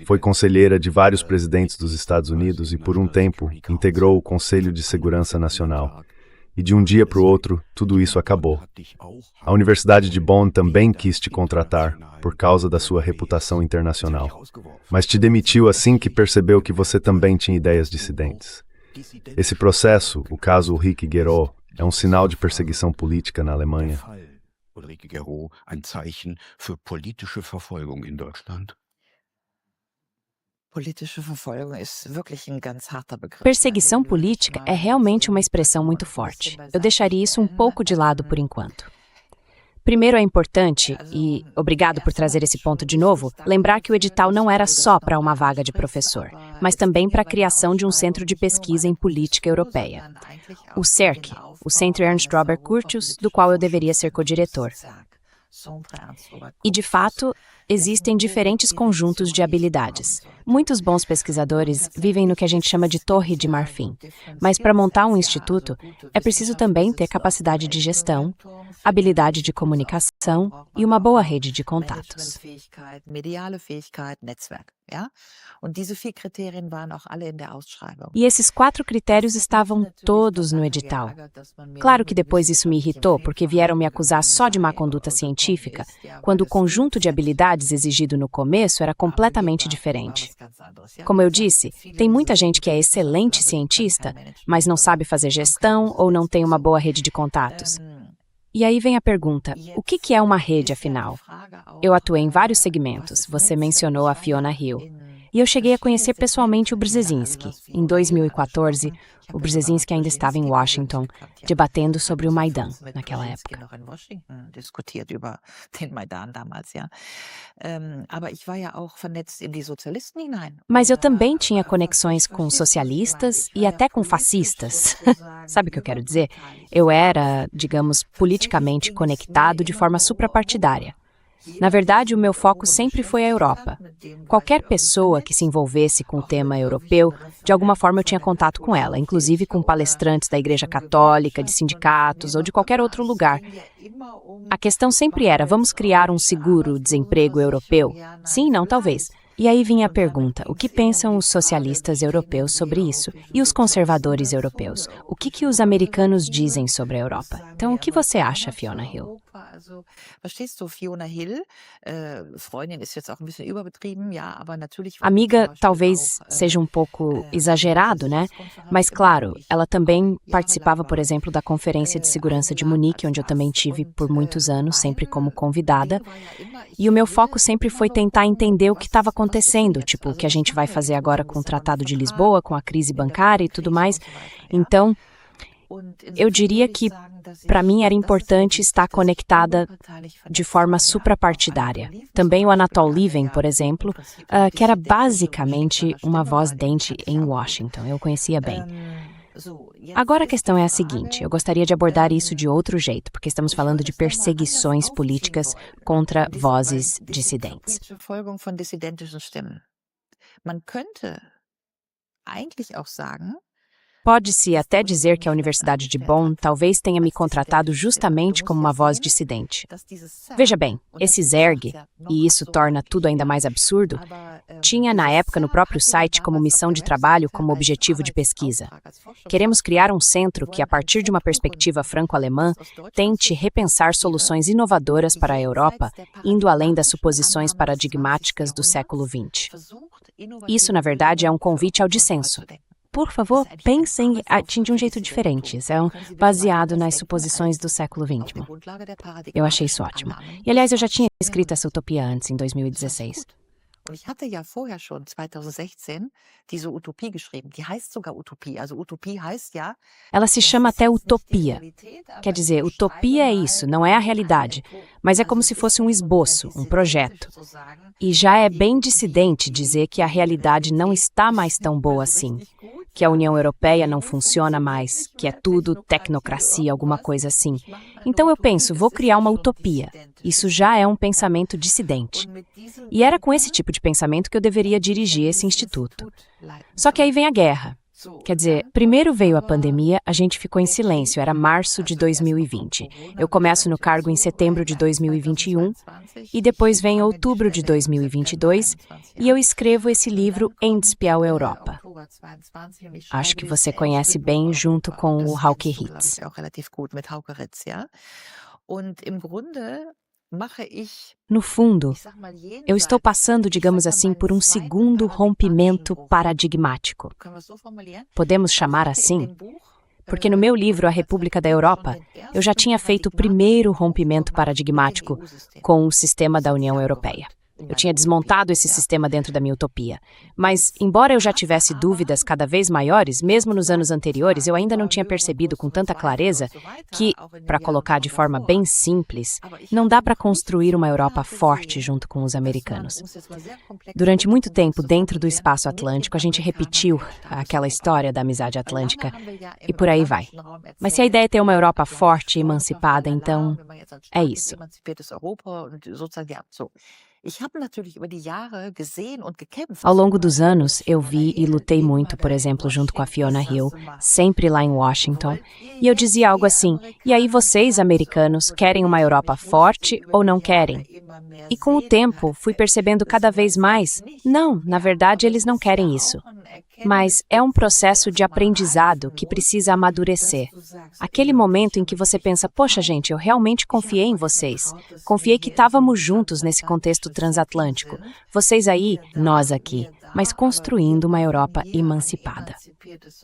foi conselheira de vários presidentes dos Estados Unidos e, por um tempo, integrou o Conselho de Segurança Nacional. E de um dia para o outro, tudo isso acabou. A Universidade de Bonn também quis te contratar, por causa da sua reputação internacional, mas te demitiu assim que percebeu que você também tinha ideias dissidentes. Esse processo, o caso Ulrike Guérot, é um sinal de perseguição política na Alemanha. Ulrike Guérot, ein Zeichen für politische Verfolgung in Deutschland. Perseguição política é realmente uma expressão muito forte. Eu deixaria isso um pouco de lado por enquanto. Primeiro é importante, e obrigado por trazer esse ponto de novo, lembrar que o edital não era só para uma vaga de professor, mas também para a criação de um centro de pesquisa em política europeia. O CERC, o Centro Ernst Robert Curtius, do qual eu deveria ser codiretor. E, de fato, existem diferentes conjuntos de habilidades. Muitos bons pesquisadores vivem no que a gente chama de torre de marfim. Mas para montar um instituto, é preciso também ter capacidade de gestão, habilidade de comunicação e uma boa rede de contatos. E esses 4 critérios estavam todos no edital. Claro que depois isso me irritou, porque vieram me acusar só de má conduta científica, quando o conjunto de habilidades exigido no começo era completamente diferente. Como eu disse, tem muita gente que é excelente cientista, mas não sabe fazer gestão ou não tem uma boa rede de contatos. E aí vem a pergunta, o que é uma rede, afinal? Eu atuei em vários segmentos, você mencionou a Fiona Hill. E eu cheguei a conhecer pessoalmente o Brzezinski. Em 2014, o Brzezinski ainda estava em Washington, debatendo sobre o Maidan, naquela época. Mas eu também tinha conexões com socialistas e até com fascistas. Sabe o que eu quero dizer? Eu era, digamos, politicamente conectado de forma suprapartidária. Na verdade, o meu foco sempre foi a Europa. Qualquer pessoa que se envolvesse com o tema europeu, de alguma forma eu tinha contato com ela, inclusive com palestrantes da Igreja Católica, de sindicatos ou de qualquer outro lugar. A questão sempre era, vamos criar um seguro-desemprego europeu? Sim, não, talvez. E aí vinha a pergunta, o que pensam os socialistas europeus sobre isso? E os conservadores europeus? O que os americanos dizem sobre a Europa? Então, o que você acha, Fiona Hill? Amiga talvez seja um pouco exagerado, né? Mas, claro, ela também participava, por exemplo, da Conferência de Segurança de Munique, onde eu também tive por muitos anos, sempre como convidada. E o meu foco sempre foi tentar entender o que estava acontecendo, tipo, o que a gente vai fazer agora com o Tratado de Lisboa, com a crise bancária e tudo mais. Então, eu diria que, para mim, era importante estar conectada de forma suprapartidária. Também o Anatol Lieven, por exemplo, que era basicamente uma voz dente em Washington. Eu conhecia bem. Agora a questão é a seguinte, eu gostaria de abordar isso de outro jeito, porque estamos falando de perseguições políticas contra vozes dissidentes. Pode-se até dizer que a Universidade de Bonn talvez tenha me contratado justamente como uma voz dissidente. Veja bem, esse ZERG, e isso torna tudo ainda mais absurdo, tinha na época no próprio site como missão de trabalho como objetivo de pesquisa. Queremos criar um centro que, a partir de uma perspectiva franco-alemã, tente repensar soluções inovadoras para a Europa, indo além das suposições paradigmáticas do século XX. Isso, na verdade, é um convite ao dissenso. Por favor, pensem de um jeito diferente, são baseado nas suposições do século XX. Eu achei isso ótimo. E, aliás, eu já tinha escrito essa utopia antes, em 2016. Und ich hatte ja vorher schon 2016 diese Utopie geschrieben. Die heißt sogar Utopie. Also Utopie heißt ja. Ela se chama até utopia. Quer dizer, utopia é isso, não é a realidade, mas é como se fosse um esboço, um projeto. E já é bem dissidente dizer que a realidade não está mais tão boa assim, que a União Europeia não funciona mais, que é tudo tecnocracia, alguma coisa assim. Então eu penso, vou criar uma utopia. Isso já é um pensamento dissidente. E era com esse tipo de pensamento que eu deveria dirigir esse instituto. Só que aí vem a guerra. Quer dizer, primeiro veio a pandemia, a gente ficou em silêncio, era março de 2020. Eu começo no cargo em setembro de 2021 e depois vem outubro de 2022 e eu escrevo esse livro Endspell Europa. Acho que você conhece bem junto com o Hauke Ritz. No fundo, eu estou passando, digamos assim, por um segundo rompimento paradigmático. Podemos chamar assim? Porque no meu livro A República da Europa, eu já tinha feito o primeiro rompimento paradigmático com o sistema da União Europeia. Eu tinha desmontado esse sistema dentro da minha utopia. Mas, embora eu já tivesse dúvidas cada vez maiores, mesmo nos anos anteriores, eu ainda não tinha percebido com tanta clareza que, para colocar de forma bem simples, não dá para construir uma Europa forte junto com os americanos. Durante muito tempo, dentro do espaço atlântico, a gente repetiu aquela história da amizade atlântica e por aí vai. Mas se a ideia é ter uma Europa forte e emancipada, então é isso. Ao longo dos anos, eu vi e lutei muito, por exemplo, junto com a Fiona Hill, sempre lá em Washington, e eu dizia algo assim, e aí vocês, americanos, querem uma Europa forte ou não querem? E com o tempo, fui percebendo cada vez mais, não, na verdade, eles não querem isso. Mas é um processo de aprendizado que precisa amadurecer. Aquele momento em que você pensa, poxa gente, eu realmente confiei em vocês. Confiei que estávamos juntos nesse contexto transatlântico. Vocês aí, nós aqui, mas construindo uma Europa emancipada.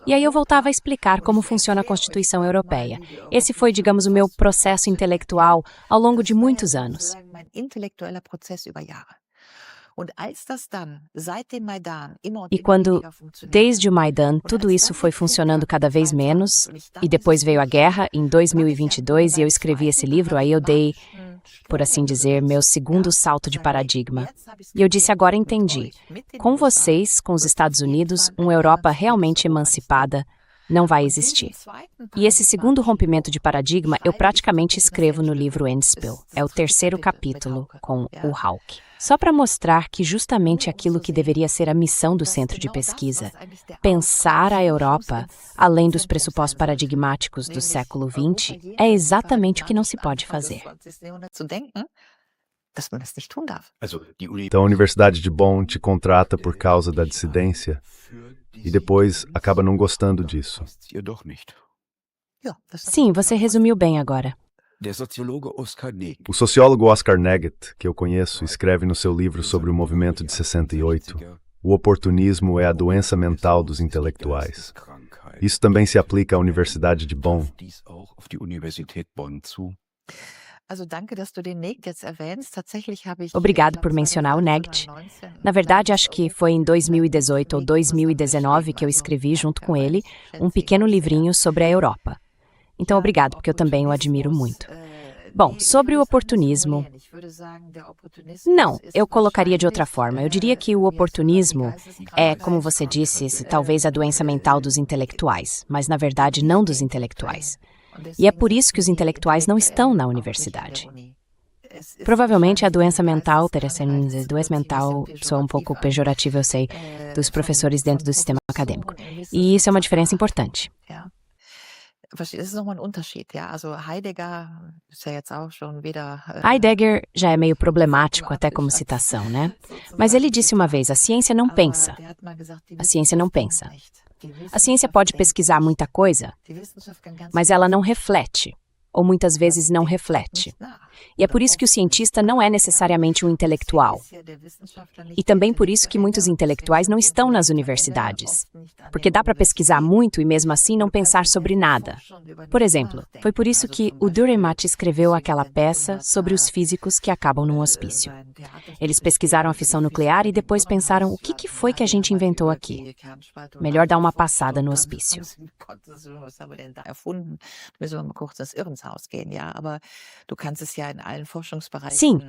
E aí eu voltava a explicar como funciona a Constituição Europeia. Esse foi, digamos, o meu processo intelectual ao longo de muitos anos. E quando, desde o Maidan, tudo isso foi funcionando cada vez menos, e depois veio a guerra, em 2022, e eu escrevi esse livro, aí eu dei, por assim dizer, meu segundo salto de paradigma. E eu disse, agora entendi. Com vocês, com os Estados Unidos, uma Europa realmente emancipada não vai existir. E esse segundo rompimento de paradigma eu praticamente escrevo no livro Endspell. É o terceiro capítulo com o Hauke. Só para mostrar que justamente aquilo que deveria ser a missão do centro de pesquisa, pensar a Europa, além dos pressupostos paradigmáticos do século XX, é exatamente o que não se pode fazer. Então a Universidade de Bonn te contrata por causa da dissidência e depois acaba não gostando disso. Sim, você resumiu bem agora. O sociólogo Oscar Neget, que eu conheço, escreve no seu livro sobre o movimento de 68, o oportunismo é a doença mental dos intelectuais. Isso também se aplica à Universidade de Bonn. Obrigado por mencionar o Neget. Na verdade, acho que foi em 2018 ou 2019 que eu escrevi, junto com ele, um pequeno livrinho sobre a Europa. Então, obrigado, porque eu também o admiro muito. Bom, sobre o oportunismo... Não, eu colocaria de outra forma. Eu diria que o oportunismo é, como você disse, talvez a doença mental dos intelectuais, mas na verdade não dos intelectuais. E é por isso que os intelectuais não estão na universidade. Provavelmente a doença mental, doença mental, soa um pouco pejorativo, eu sei, dos professores dentro do sistema acadêmico. E isso é uma diferença importante. Heidegger já é meio problemático até como citação, né? Mas ele disse uma vez, a ciência não pensa. A ciência não pensa. A ciência pode pesquisar muita coisa, mas ela não reflete, ou muitas vezes não reflete. E é por isso que o cientista não é necessariamente um intelectual. E também por isso que muitos intelectuais não estão nas universidades. Porque dá para pesquisar muito e mesmo assim não pensar sobre nada. Por exemplo, foi por isso que o Dürrenmatt escreveu aquela peça sobre os físicos que acabam num hospício. Eles pesquisaram a fissão nuclear e depois pensaram o que foi que a gente inventou aqui. Melhor dar uma passada no hospício. Sim,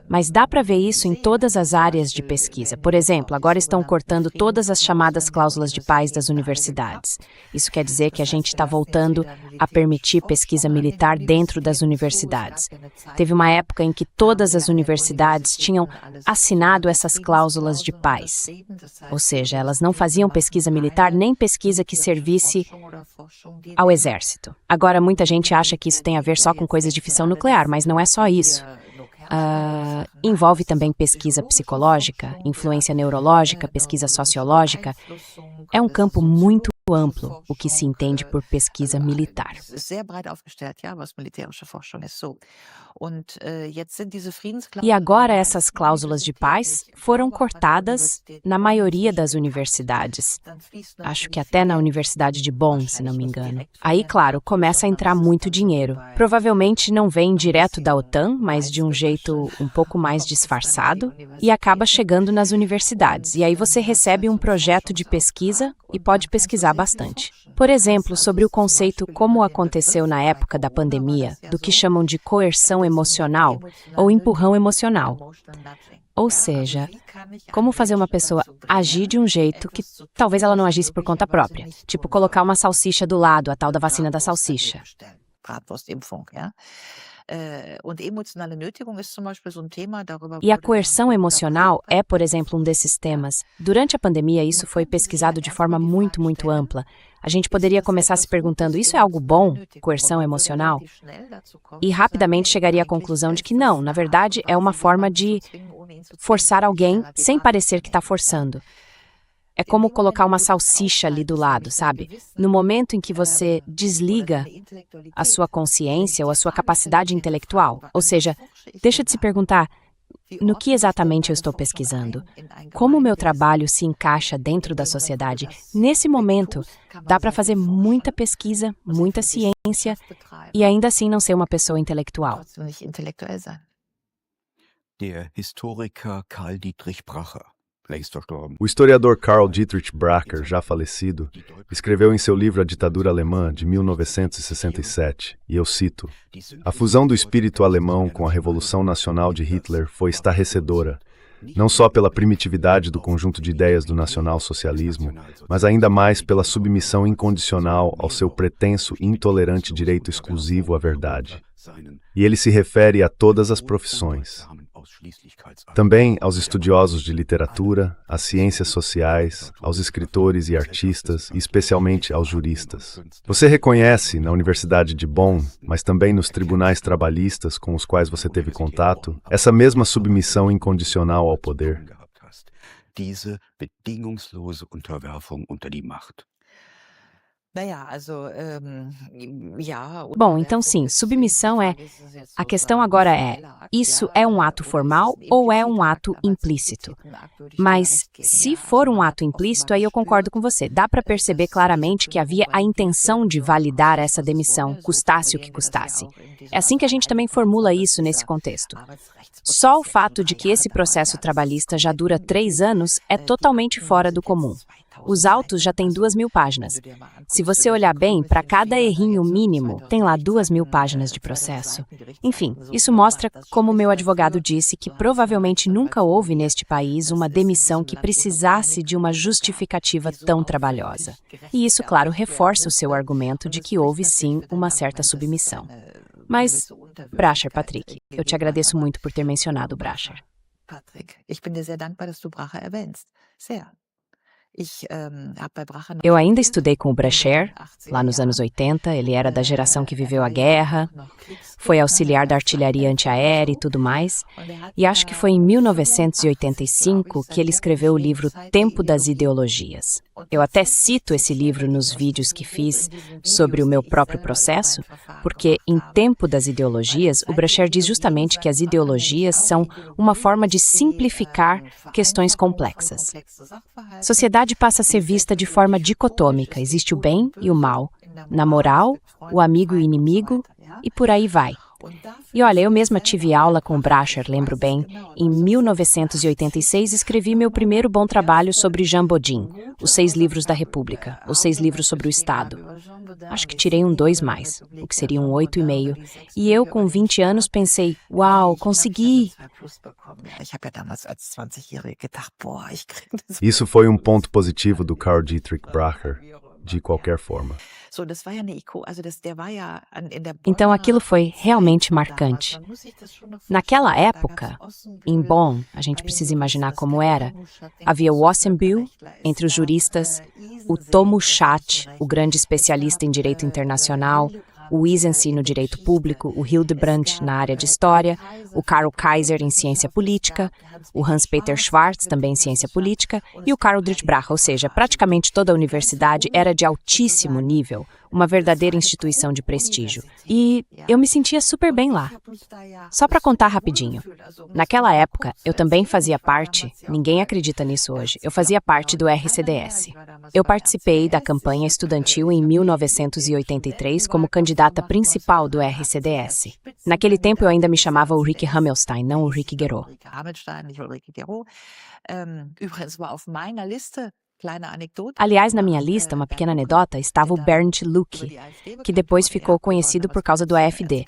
mas dá para ver isso em todas as áreas de pesquisa. Por exemplo, agora estão cortando todas as chamadas cláusulas de paz das universidades. Isso quer dizer que a gente está voltando a permitir pesquisa militar dentro das universidades. Teve uma época em que todas as universidades tinham assinado essas cláusulas de paz. Ou seja, elas não faziam pesquisa militar nem pesquisa que servisse ao exército. Agora, muita gente acha que isso tem a ver só com coisas de fissão nuclear, mas não é só isso. Envolve também pesquisa psicológica, influência neurológica, pesquisa sociológica. É um campo muito amplo, o que se entende por pesquisa militar. E agora essas cláusulas de paz foram cortadas na maioria das universidades. Acho que até na Universidade de Bonn, se não me engano. Aí, claro, começa a entrar muito dinheiro. Provavelmente não vem direto da OTAN, mas de um jeito um pouco mais disfarçado, e acaba chegando nas universidades. E aí você recebe um projeto de pesquisa e pode pesquisar bastante. Por exemplo, sobre o conceito como aconteceu na época da pandemia, do que chamam de coerção emocional ou empurrão emocional. Ou seja, como fazer uma pessoa agir de um jeito que talvez ela não agisse por conta própria. Tipo, colocar uma salsicha do lado, a tal da vacina da salsicha. E a coerção emocional é, por exemplo, um desses temas. Durante a pandemia, isso foi pesquisado de forma muito, muito ampla. A gente poderia começar se perguntando, isso é algo bom, coerção emocional? E rapidamente chegaria à conclusão de que não, na verdade, é uma forma de forçar alguém sem parecer que está forçando. É como colocar uma salsicha ali do lado, sabe? No momento em que você desliga a sua consciência ou a sua capacidade intelectual. Ou seja, deixa de se perguntar, no que exatamente eu estou pesquisando? Como o meu trabalho se encaixa dentro da sociedade? Nesse momento, dá para fazer muita pesquisa, muita ciência e ainda assim não ser uma pessoa intelectual. Der Historiker Karl Dietrich Bracher. O historiador Karl Dietrich Bracher, já falecido, escreveu em seu livro A Ditadura Alemã, de 1967, e eu cito, "A fusão do espírito alemão com a Revolução Nacional de Hitler foi estarrecedora, não só pela primitividade do conjunto de ideias do nacional-socialismo, mas ainda mais pela submissão incondicional ao seu pretenso e intolerante direito exclusivo à verdade. E ele se refere a todas as profissões. Também aos estudiosos de literatura, às ciências sociais, aos escritores e artistas, e especialmente aos juristas. Você reconhece, na Universidade de Bonn, mas também nos tribunais trabalhistas com os quais você teve contato, essa mesma submissão incondicional ao poder?" Diese bedingungslose Unterwerfung unter die Macht. Bom, então sim, submissão é... A questão agora é, isso é um ato formal ou é um ato implícito? Mas, se for um ato implícito, aí eu concordo com você. Dá para perceber claramente que havia a intenção de validar essa demissão, custasse o que custasse. É assim que a gente também formula isso nesse contexto. Só o fato de que esse processo trabalhista já dura 3 anos é totalmente fora do comum. Os autos já têm 2.000 páginas. Se você olhar bem, para cada errinho mínimo, tem lá 2.000 páginas de processo. Enfim, isso mostra, como meu advogado disse, que provavelmente nunca houve neste país uma demissão que precisasse de uma justificativa tão trabalhosa. E isso, claro, reforça o seu argumento de que houve sim uma certa submissão. Mas, Bracher, Patrick, eu te agradeço muito por ter mencionado o Bracher. Patrick, ich bin dir sehr dankbar, dass du Bracher erwähnst. Sehr. Eu ainda estudei com o Bracher, lá nos anos 80, ele era da geração que viveu a guerra, foi auxiliar da artilharia antiaérea e tudo mais, e acho que foi em 1985 que ele escreveu o livro Tempo das Ideologias. Eu até cito esse livro nos vídeos que fiz sobre o meu próprio processo, porque em Tempo das Ideologias, o Bracher diz justamente que as ideologias são uma forma de simplificar questões complexas. A sociedade passa a ser vista de forma dicotômica, existe o bem e o mal, na moral, o amigo e o inimigo, e por aí vai. E olha, eu mesma tive aula com o Bracher, lembro bem. Em 1986 escrevi meu primeiro bom trabalho sobre Jean Bodin, Os 6 Livros da República, Os 6 Livros sobre o Estado. Acho que tirei um 2 mais, o que seria um 8,5. E eu, com 20 anos, pensei, uau, consegui! Isso foi um ponto positivo do Karl Dietrich Bracher, de qualquer forma. Então aquilo foi realmente marcante. Naquela época, em Bonn, a gente precisa imaginar como era, havia o Ossenbühl, entre os juristas, o Tomo Schatz, o grande especialista em direito internacional, o Wiesenthal no direito público, o Hildebrandt na área de história, o Karl Kaiser em ciência política, o Hans-Peter Schwarz também em ciência política e o Karl Dietrich Bracher, ou seja, praticamente toda a universidade era de altíssimo nível, uma verdadeira instituição de prestígio. E eu me sentia super bem lá. Só para contar rapidinho, naquela época eu também fazia parte, ninguém acredita nisso hoje, eu fazia parte do RCDS. Eu participei da campanha estudantil em 1983 como candidata principal do RCDS. Naquele tempo eu ainda me chamava Ulrike Hammelstein, não Ulrike Guerot. Aliás, na minha lista, uma pequena anedota, estava o Bernd Lucke, que depois ficou conhecido por causa do AfD.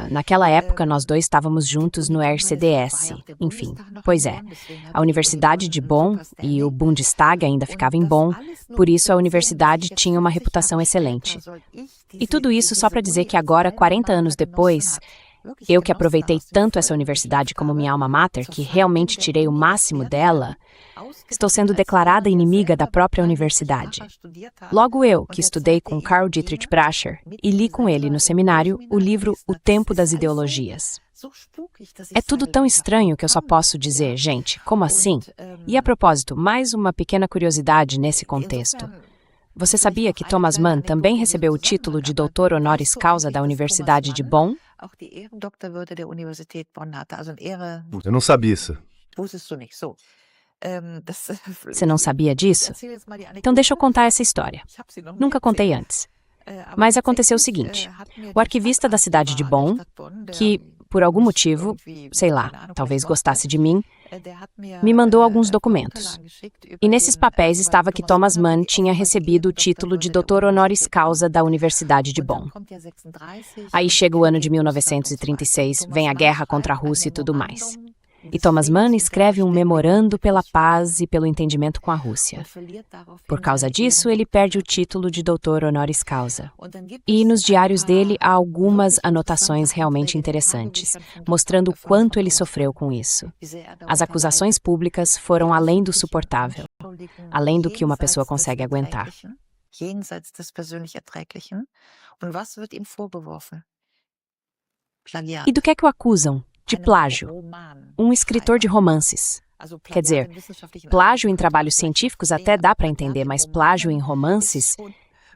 Naquela época, nós dois estávamos juntos no RCDS. Enfim, pois é, a Universidade de Bonn e o Bundestag ainda ficava em Bonn, por isso a universidade tinha uma reputação excelente. E tudo isso só para dizer que agora, 40 anos depois, eu que aproveitei tanto essa universidade como minha alma mater, que realmente tirei o máximo dela, estou sendo declarada inimiga da própria universidade. Logo eu, que estudei com Karl Dietrich Bracher e li com ele no seminário o livro O Tempo das Ideologias. É tudo tão estranho que eu só posso dizer, gente, como assim? E a propósito, mais uma pequena curiosidade nesse contexto. Você sabia que Thomas Mann também recebeu o título de doutor honoris causa da Universidade de Bonn? Eu não sabia isso. Você não sabia disso? Então deixa eu contar essa história. Nunca contei antes. Mas aconteceu o seguinte, o arquivista da cidade de Bonn, que, por algum motivo, sei lá, talvez gostasse de mim, me mandou alguns documentos. E nesses papéis estava que Thomas Mann tinha recebido o título de doutor honoris causa da Universidade de Bonn. Aí chega o ano de 1936, vem a guerra contra a Rússia e tudo mais. E Thomas Mann escreve um memorando pela paz e pelo entendimento com a Rússia. Por causa disso, ele perde o título de doutor honoris causa. E nos diários dele há algumas anotações realmente interessantes, mostrando o quanto ele sofreu com isso. As acusações públicas foram além do suportável, além do que uma pessoa consegue aguentar. E do que é que o acusam? De plágio. Um escritor de romances. Quer dizer, plágio em trabalhos científicos até dá para entender, mas plágio em romances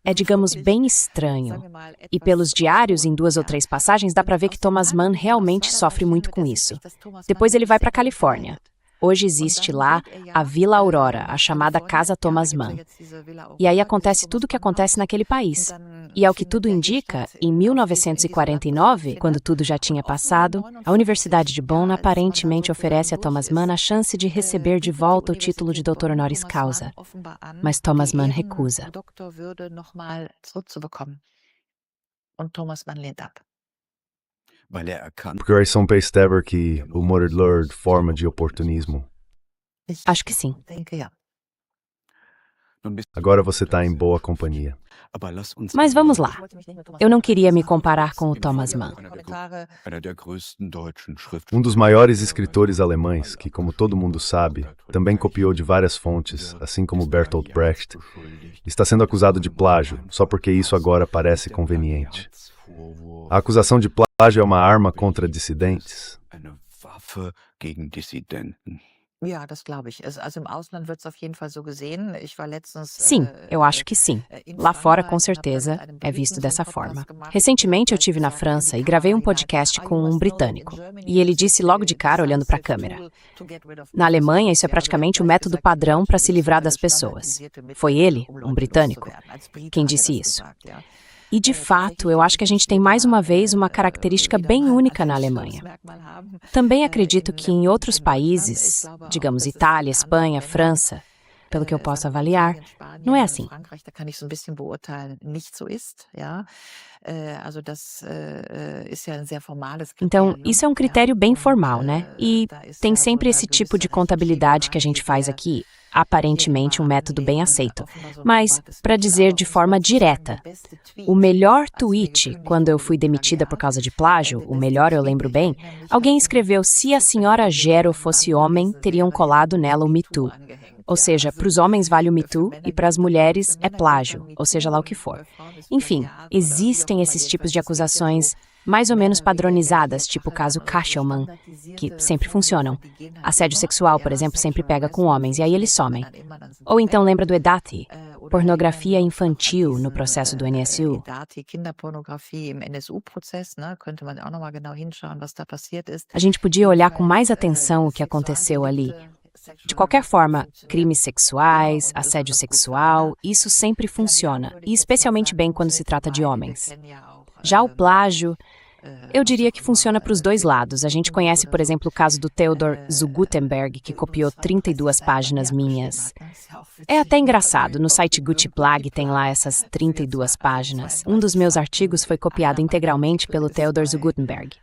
é, digamos, bem estranho. E pelos diários, em 2 ou 3 passagens, dá para ver que Thomas Mann realmente sofre muito com isso. Depois ele vai para a Califórnia. Hoje existe lá a Vila Aurora, a chamada Casa Thomas Mann. E aí acontece tudo o que acontece naquele país. E ao que tudo indica, em 1949, quando tudo já tinha passado, a Universidade de Bonn aparentemente oferece a Thomas Mann a chance de receber de volta o título de doutor honoris causa. Mas Thomas Mann recusa. Porque o São percebe que o Morillard forma de oportunismo. Acho que sim. Agora você está em boa companhia. Mas vamos lá. Eu não queria me comparar com o Thomas Mann. Um dos maiores escritores alemães, que, como todo mundo sabe, também copiou de várias fontes, assim como Bertolt Brecht, está sendo acusado de plágio, só porque isso agora parece conveniente. A acusação de plágio é uma arma contra dissidentes? Sim, eu acho que sim. Lá fora, com certeza, é visto dessa forma. Recentemente, eu estive na França e gravei um podcast com um britânico. E ele disse logo de cara, olhando para a câmera. Na Alemanha, isso é praticamente o método padrão para se livrar das pessoas. Foi ele, um britânico, quem disse isso. E, de fato, eu acho que a gente tem mais uma vez uma característica bem única na Alemanha. Também acredito que em outros países, digamos Itália, Espanha, França, pelo que eu posso avaliar, não é assim. Então, isso é um critério bem formal, né? E tem sempre esse tipo de contabilidade que a gente faz aqui, aparentemente um método bem aceito. Mas, para dizer de forma direta, o melhor tweet, quando eu fui demitida por causa de plágio, o melhor eu lembro bem, alguém escreveu: se a senhora Gero fosse homem, teriam colado nela o Me Too. Ou seja, para os homens vale o Me Too e para as mulheres é plágio, ou seja lá o que for. Enfim, existem esses tipos de acusações mais ou menos padronizadas, tipo o caso Kashelman, que sempre funcionam. Assédio sexual, por exemplo, sempre pega com homens e aí eles somem. Ou então lembra do EDATI, pornografia infantil no processo do NSU. A gente podia olhar com mais atenção o que aconteceu ali. De qualquer forma, crimes sexuais, assédio sexual, isso sempre funciona, e especialmente bem quando se trata de homens. Já o plágio, eu diria que funciona para os dois lados. A gente conhece, por exemplo, o caso do Theodor zu Guttenberg, que copiou 32 páginas minhas. É até engraçado, no site Gutiplag tem lá essas 32 páginas. Um dos meus artigos foi copiado integralmente pelo Theodor zu Guttenberg.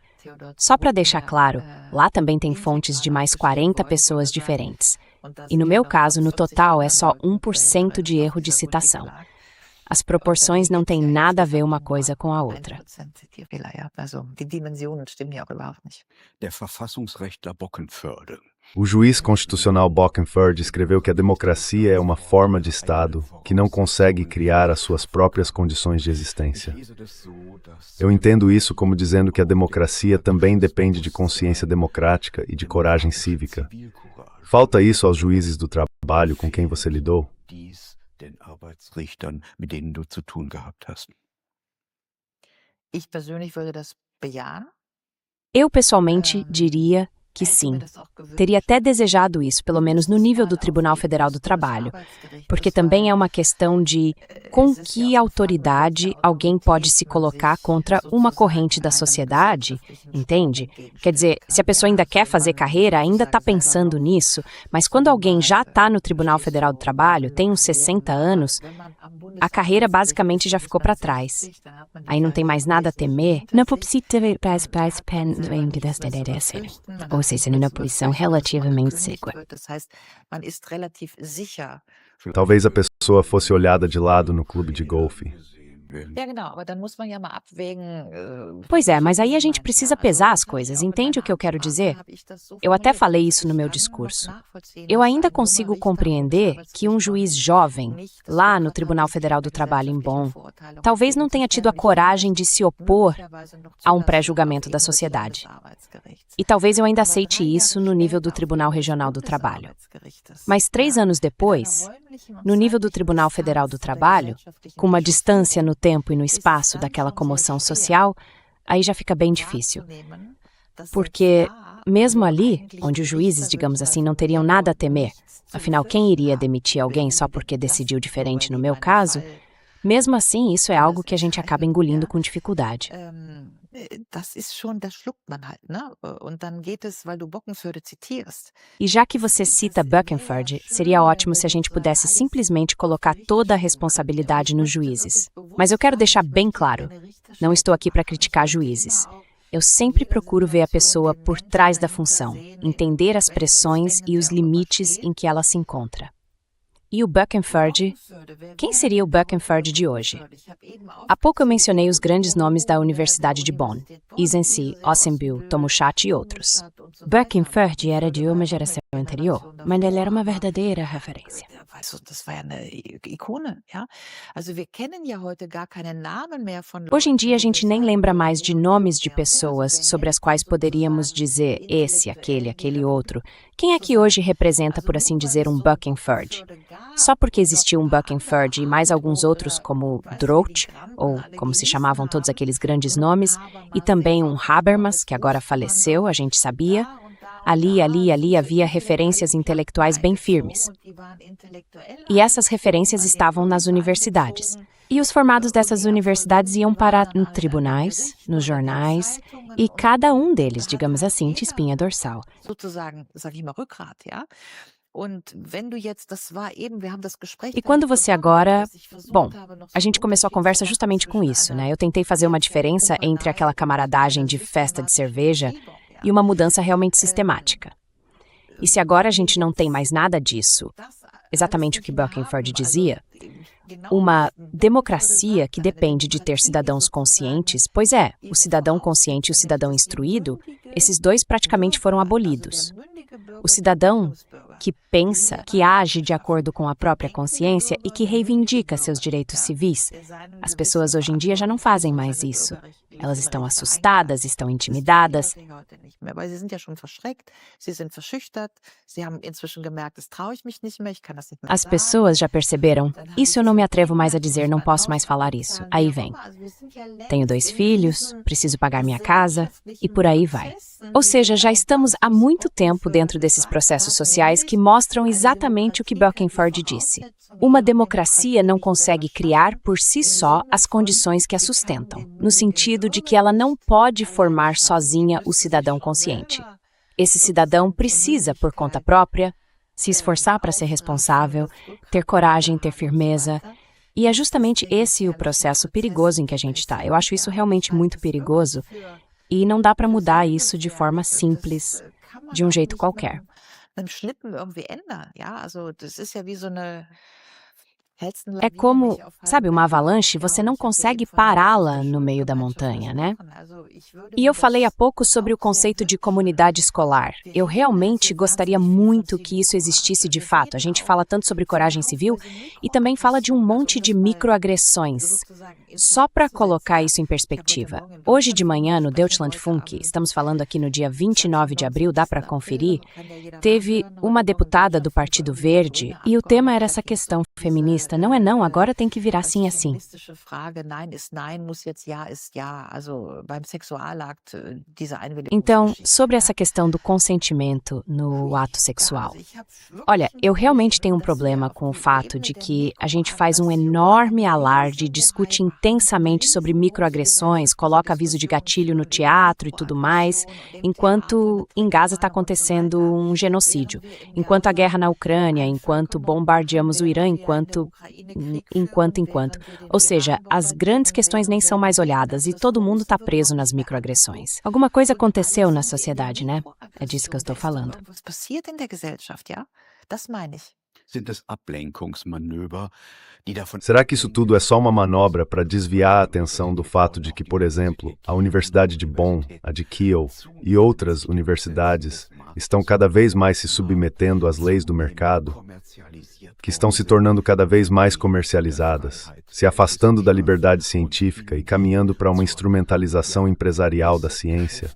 Só para deixar claro, lá também tem fontes de mais 40 pessoas diferentes. E no meu caso, no total, é só 1% de erro de citação. As proporções não têm nada a ver uma coisa com a outra. Der Verfassungsrechtler Bockenförde. O juiz constitucional Bockenförde escreveu que a democracia é uma forma de Estado que não consegue criar as suas próprias condições de existência. Eu entendo isso como dizendo que a democracia também depende de consciência democrática e de coragem cívica. Falta isso aos juízes do trabalho com quem você lidou? Den Arbeitsrichtern, mit denen du zu tun gehabt hast. Eu, pessoalmente, diria que sim. Teria até desejado isso, pelo menos no nível do Tribunal Federal do Trabalho, porque também é uma questão de com que autoridade alguém pode se colocar contra uma corrente da sociedade, entende? Quer dizer, se a pessoa ainda quer fazer carreira, ainda está pensando nisso, mas quando alguém já está no Tribunal Federal do Trabalho, tem uns 60 anos, a carreira basicamente já ficou para trás. Aí não tem mais nada a temer. Ou seja, numa posição relativamente segura. Talvez a pessoa fosse olhada de lado no clube de golfe. Pois é, mas aí a gente precisa pesar as coisas, entende o que eu quero dizer? Eu até falei isso no meu discurso. Eu ainda consigo compreender que um juiz jovem, lá no Tribunal Federal do Trabalho em Bonn, talvez não tenha tido a coragem de se opor a um pré-julgamento da sociedade. E talvez eu ainda aceite isso no nível do Tribunal Regional do Trabalho. Mas 3 anos depois, no nível do Tribunal Federal do Trabalho, com uma distância no tempo e no espaço daquela comoção social, aí já fica bem difícil. Porque, mesmo ali, onde os juízes, digamos assim, não teriam nada a temer, afinal, quem iria demitir alguém só porque decidiu diferente no meu caso, mesmo assim, isso é algo que a gente acaba engolindo com dificuldade. E já que você cita Bockenförde, seria ótimo se a gente pudesse simplesmente colocar toda a responsabilidade nos juízes. Mas eu quero deixar bem claro, não estou aqui para criticar juízes. Eu sempre procuro ver a pessoa por trás da função, entender as pressões e os limites em que ela se encontra. E o Bockenförde? Quem seria o Bockenförde de hoje? Há pouco eu mencionei os grandes nomes da Universidade de Bonn, Isensi, Ossenbühl, Tomuschat e outros. Bockenförde era de uma geração anterior, mas ele era uma verdadeira referência. Hoje em dia a gente nem lembra mais de nomes de pessoas sobre as quais poderíamos dizer esse, aquele outro. Quem é que hoje representa, por assim dizer, um Bockenförde? Só porque existiu um Bockenförde e mais alguns outros como Drocht, ou como se chamavam todos aqueles grandes nomes, e também um Habermas, que agora faleceu, a gente sabia. Ali havia referências intelectuais bem firmes. E essas referências estavam nas universidades. E os formados dessas universidades iam parar em tribunais, nos jornais, e cada um deles, digamos assim, tinha espinha dorsal. E quando você agora... Bom, a gente começou a conversa justamente com isso, né? Eu tentei fazer uma diferença entre aquela camaradagem de festa de cerveja e uma mudança realmente sistemática. E se agora a gente não tem mais nada disso, exatamente o que Buckingford dizia, uma democracia que depende de ter cidadãos conscientes, pois é, o cidadão consciente e o cidadão instruído, esses dois praticamente foram abolidos. O cidadão que pensa, que age de acordo com a própria consciência e que reivindica seus direitos civis. As pessoas hoje em dia já não fazem mais isso. Elas estão assustadas, estão intimidadas. As pessoas já perceberam, isso eu não me atrevo mais a dizer, não posso mais falar isso. Aí vem. Tenho 2 filhos, preciso pagar minha casa, e por aí vai. Ou seja, já estamos há muito tempo dentro desses processos sociais que mostram exatamente o que Buckingford disse. Uma democracia não consegue criar por si só as condições que a sustentam, no sentido de que ela não pode formar sozinha o cidadão consciente. Esse cidadão precisa, por conta própria, se esforçar para ser responsável, ter coragem, ter firmeza. E é justamente esse o processo perigoso em que a gente está. Eu acho isso realmente muito perigoso e não dá para mudar isso de forma simples, de um jeito qualquer. É como, sabe, uma avalanche, você não consegue pará-la no meio da montanha, né? E eu falei há pouco sobre o conceito de comunidade escolar. Eu realmente gostaria muito que isso existisse de fato. A gente fala tanto sobre coragem civil e também fala de um monte de microagressões. Só para colocar isso em perspectiva, hoje de manhã no Deutschlandfunk, estamos falando aqui no dia 29 de abril, dá para conferir, teve uma deputada do Partido Verde e o tema era essa questão feminista. Não é não, agora tem que virar sim assim. Então, sobre essa questão do consentimento no ato sexual. Olha, eu realmente tenho um problema com o fato de que a gente faz um enorme alarde, discute intensamente sobre microagressões, coloca aviso de gatilho no teatro e tudo mais, enquanto em Gaza está acontecendo um genocídio, enquanto a guerra na Ucrânia, enquanto bombardeamos o Irã, enquanto. Ou seja, as grandes questões nem são mais olhadas e todo mundo está preso nas microagressões. Alguma coisa aconteceu na sociedade, né? É disso que eu estou falando. Será que isso tudo é só uma manobra para desviar a atenção do fato de que, por exemplo, a Universidade de Bonn, a de Kiel e outras universidades estão cada vez mais se submetendo às leis do mercado, que estão se tornando cada vez mais comercializadas, se afastando da liberdade científica e caminhando para uma instrumentalização empresarial da ciência,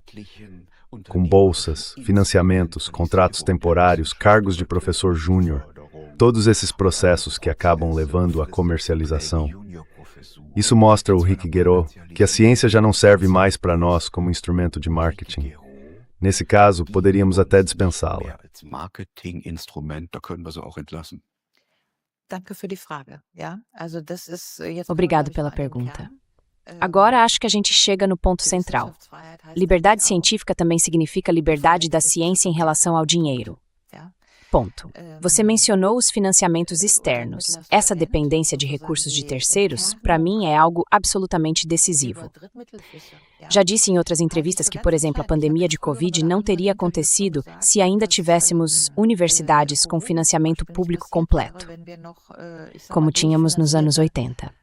com bolsas, financiamentos, contratos temporários, cargos de professor júnior, todos esses processos que acabam levando à comercialização. Isso mostra, o Rick Guerot, que a ciência já não serve mais para nós como instrumento de marketing. Nesse caso, poderíamos até dispensá-la. Obrigado pela pergunta. Agora acho que a gente chega no ponto central. Liberdade científica também significa liberdade da ciência em relação ao dinheiro. Ponto. Você mencionou os financiamentos externos. Essa dependência de recursos de terceiros, para mim, é algo absolutamente decisivo. Já disse em outras entrevistas que, por exemplo, a pandemia de Covid não teria acontecido se ainda tivéssemos universidades com financiamento público completo, como tínhamos nos anos 80.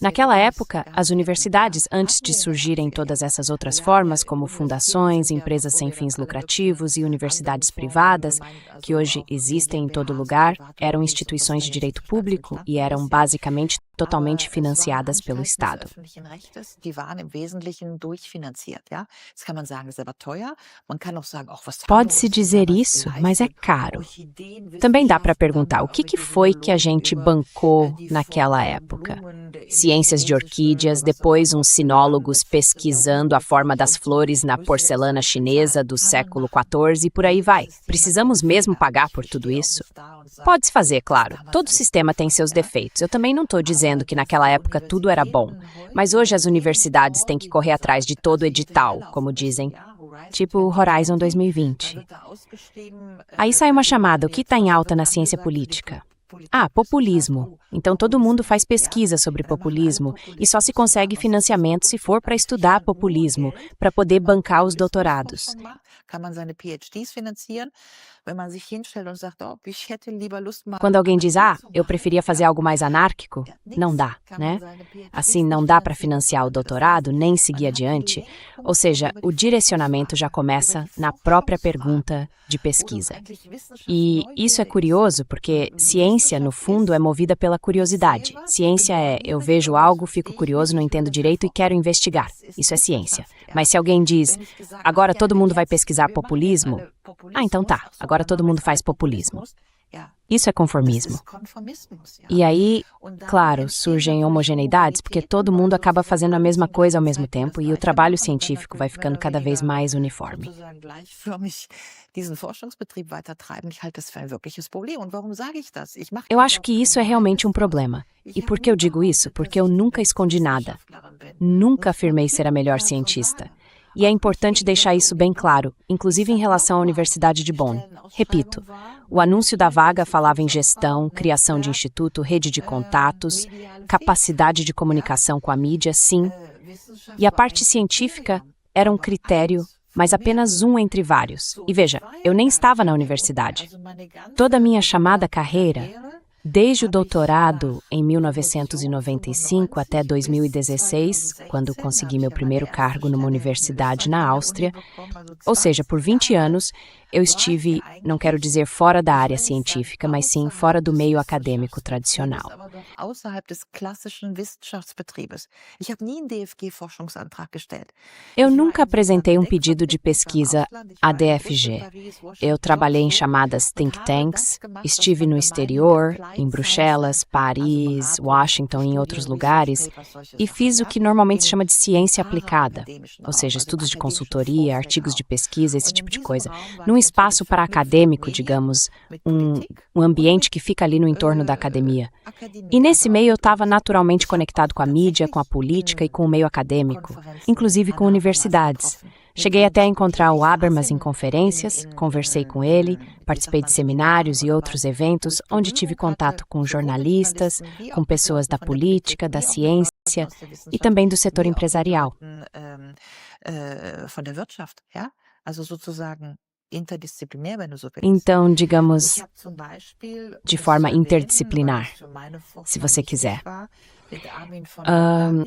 Naquela época, as universidades, antes de surgirem todas essas outras formas, como fundações, empresas sem fins lucrativos e universidades privadas, que hoje existem em todo lugar, eram instituições de direito público e eram basicamente totalmente financiadas pelo Estado. Pode-se dizer isso, mas é caro. Também dá para perguntar o que foi que a gente bancou naquela época. ciências de orquídeas, depois uns sinólogos pesquisando a forma das flores na porcelana chinesa do século XIV e por aí vai. Precisamos mesmo pagar por tudo isso? Pode-se fazer, claro. Todo sistema tem seus defeitos. Eu também não estou dizendo que naquela época tudo era bom. Mas hoje as universidades têm que correr atrás de todo edital, como dizem. Tipo o Horizon 2020. Aí sai uma chamada, o que está em alta na ciência política? Populismo. Então todo mundo faz pesquisa sobre populismo e só se consegue financiamento se for para estudar populismo, para poder bancar os doutorados. Quando alguém diz, eu preferia fazer algo mais anárquico, não dá, né? Assim, não dá para financiar o doutorado, nem seguir adiante. Ou seja, o direcionamento já começa na própria pergunta de pesquisa. E isso é curioso, porque ciência, no fundo, é movida pela curiosidade. Ciência eu vejo algo, fico curioso, não entendo direito e quero investigar. Isso é ciência. Mas se alguém diz, agora todo mundo vai pesquisar populismo, então tá, agora todo mundo faz populismo. Isso é conformismo. E aí, claro, surgem homogeneidades, porque todo mundo acaba fazendo a mesma coisa ao mesmo tempo e o trabalho científico vai ficando cada vez mais uniforme. Eu acho que isso é realmente um problema. E por que eu digo isso? Porque eu nunca escondi nada. Nunca afirmei ser a melhor cientista. E é importante deixar isso bem claro, inclusive em relação à Universidade de Bonn. Repito, o anúncio da vaga falava em gestão, criação de instituto, rede de contatos, capacidade de comunicação com a mídia, sim. E a parte científica era um critério, mas apenas um entre vários. E veja, eu nem estava na universidade. Toda a minha chamada carreira, desde o doutorado em 1995 até 2016, quando consegui meu primeiro cargo numa universidade na Áustria, ou seja, por 20 anos, eu estive, não quero dizer fora da área científica, mas sim fora do meio acadêmico tradicional. Eu nunca apresentei um pedido de pesquisa à DFG. Eu trabalhei em chamadas think tanks, estive no exterior, em Bruxelas, Paris, Washington e em outros lugares, e fiz o que normalmente se chama de ciência aplicada, ou seja, estudos de consultoria, artigos de pesquisa, esse tipo de coisa, num espaço para acadêmico, digamos, um ambiente que fica ali no entorno da academia. E nesse meio eu estava naturalmente conectado com a mídia, com a política e com o meio acadêmico, inclusive com universidades. Cheguei até a encontrar o Habermas em conferências, conversei com ele, participei de seminários e outros eventos onde tive contato com jornalistas, com pessoas da política, da ciência e também do setor empresarial. Então, digamos, de forma interdisciplinar, se você quiser.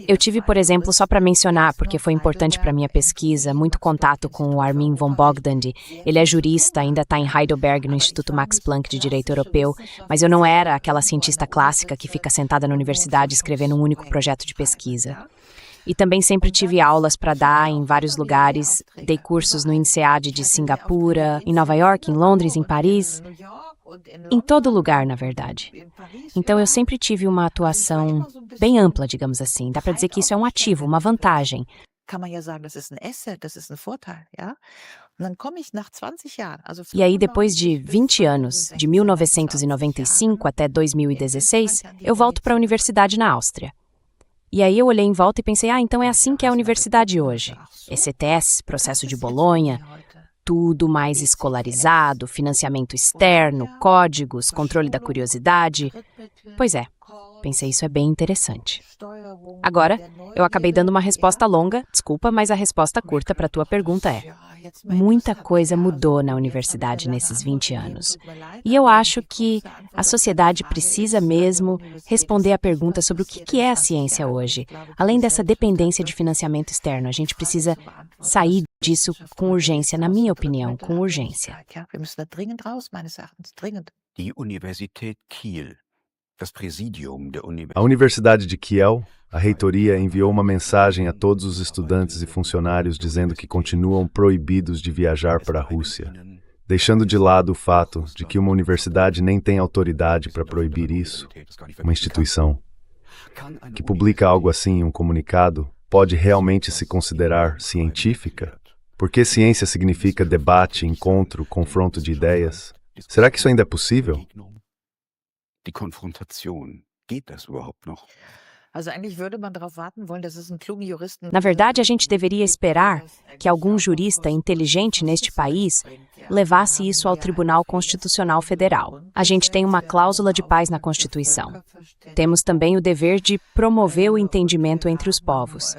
Eu tive, por exemplo, só para mencionar, porque foi importante para minha pesquisa, muito contato com o Armin von Bogdandy. Ele é jurista, ainda está em Heidelberg, no Instituto Max Planck de Direito Europeu, mas eu não era aquela cientista clássica que fica sentada na universidade escrevendo um único projeto de pesquisa. E também sempre tive aulas para dar em vários lugares, dei cursos no INSEAD de Singapura, em Nova York, em Londres, em Paris, em todo lugar, na verdade. Então eu sempre tive uma atuação bem ampla, digamos assim. Dá para dizer que isso é um ativo, uma vantagem. E aí, depois de 20 anos, de 1995 até 2016, eu volto para a universidade na Áustria. E aí eu olhei em volta e pensei, então é assim que é a universidade hoje. ECTS, processo de Bolonha, tudo mais escolarizado, financiamento externo, códigos, controle da curiosidade. Pois é, pensei, isso é bem interessante. Agora, eu acabei dando uma resposta longa, desculpa, mas a resposta curta para a tua pergunta é: muita coisa mudou na universidade nesses 20 anos. E eu acho que a sociedade precisa mesmo responder à pergunta sobre o que é a ciência hoje. Além dessa dependência de financiamento externo, a gente precisa sair disso com urgência, na minha opinião, com urgência. A Universidade de Kiel, a reitoria, enviou uma mensagem a todos os estudantes e funcionários dizendo que continuam proibidos de viajar para a Rússia, deixando de lado o fato de que uma universidade nem tem autoridade para proibir isso, uma instituição. que publica algo assim em um comunicado, pode realmente se considerar científica? Porque ciência significa debate, encontro, confronto de ideias. Será que isso ainda é possível? Die Konfrontation. Geht das überhaupt noch? Na verdade, a gente deveria esperar que algum jurista inteligente neste país levasse isso ao Tribunal Constitucional Federal. A gente tem uma cláusula de paz na Constituição. Temos também o dever de promover o entendimento entre os povos.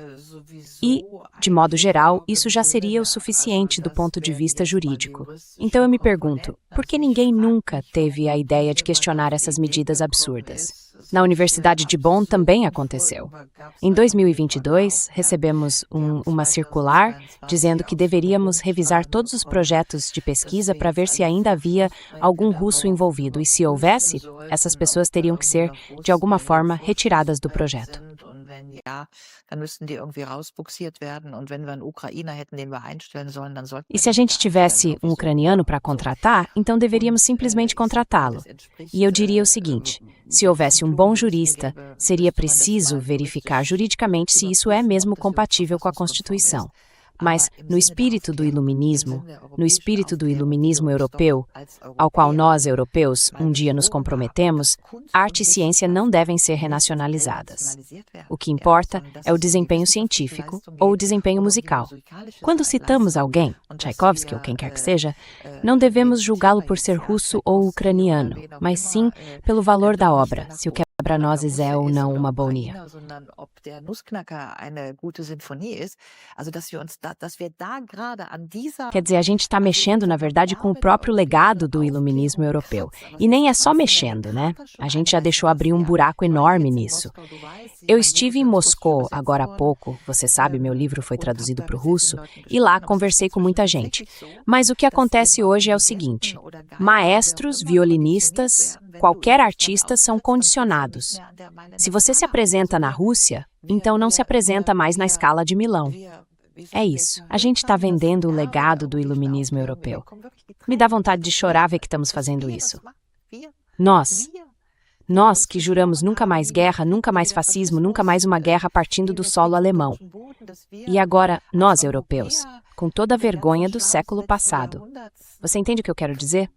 E, de modo geral, isso já seria o suficiente do ponto de vista jurídico. Então eu me pergunto, por que ninguém nunca teve a ideia de questionar essas medidas absurdas? Na Universidade de Bonn também aconteceu. Em 2022, recebemos uma circular dizendo que deveríamos revisar todos os projetos de pesquisa para ver se ainda havia algum russo envolvido. E se houvesse, essas pessoas teriam que ser, de alguma forma, retiradas do projeto. E se a gente tivesse um ucraniano para contratar, então deveríamos simplesmente contratá-lo. E eu diria o seguinte: se houvesse um bom jurista, seria preciso verificar juridicamente se isso é mesmo compatível com a Constituição. Mas, no espírito do iluminismo europeu, ao qual nós, europeus, um dia nos comprometemos, arte e ciência não devem ser renacionalizadas. O que importa é o desempenho científico ou o desempenho musical. Quando citamos alguém, Tchaikovsky ou quem quer que seja, não devemos julgá-lo por ser russo ou ucraniano, mas sim pelo valor da obra, se o quebra-nozes é ou não uma bonia. Quer dizer, a gente está mexendo, na verdade, com o próprio legado do iluminismo europeu. E nem é só mexendo, né? A gente já deixou abrir um buraco enorme nisso. Eu estive em Moscou agora há pouco, você sabe, meu livro foi traduzido para o russo, e lá conversei com muita gente. Mas o que acontece hoje é o seguinte: maestros, violinistas, qualquer artista são condicionados. Se você se apresenta na Rússia, então não se apresenta mais na Scala de Milão. É isso. A gente está vendendo o legado do iluminismo europeu. Me dá vontade de chorar ver que estamos fazendo isso. Nós que juramos nunca mais guerra, nunca mais fascismo, nunca mais uma guerra partindo do solo alemão. E agora, nós, europeus, com toda a vergonha do século passado. Você entende o que eu quero dizer?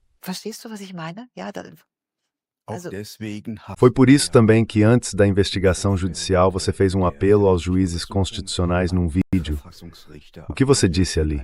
Foi por isso também que antes da investigação judicial você fez um apelo aos juízes constitucionais num vídeo. O que você disse ali?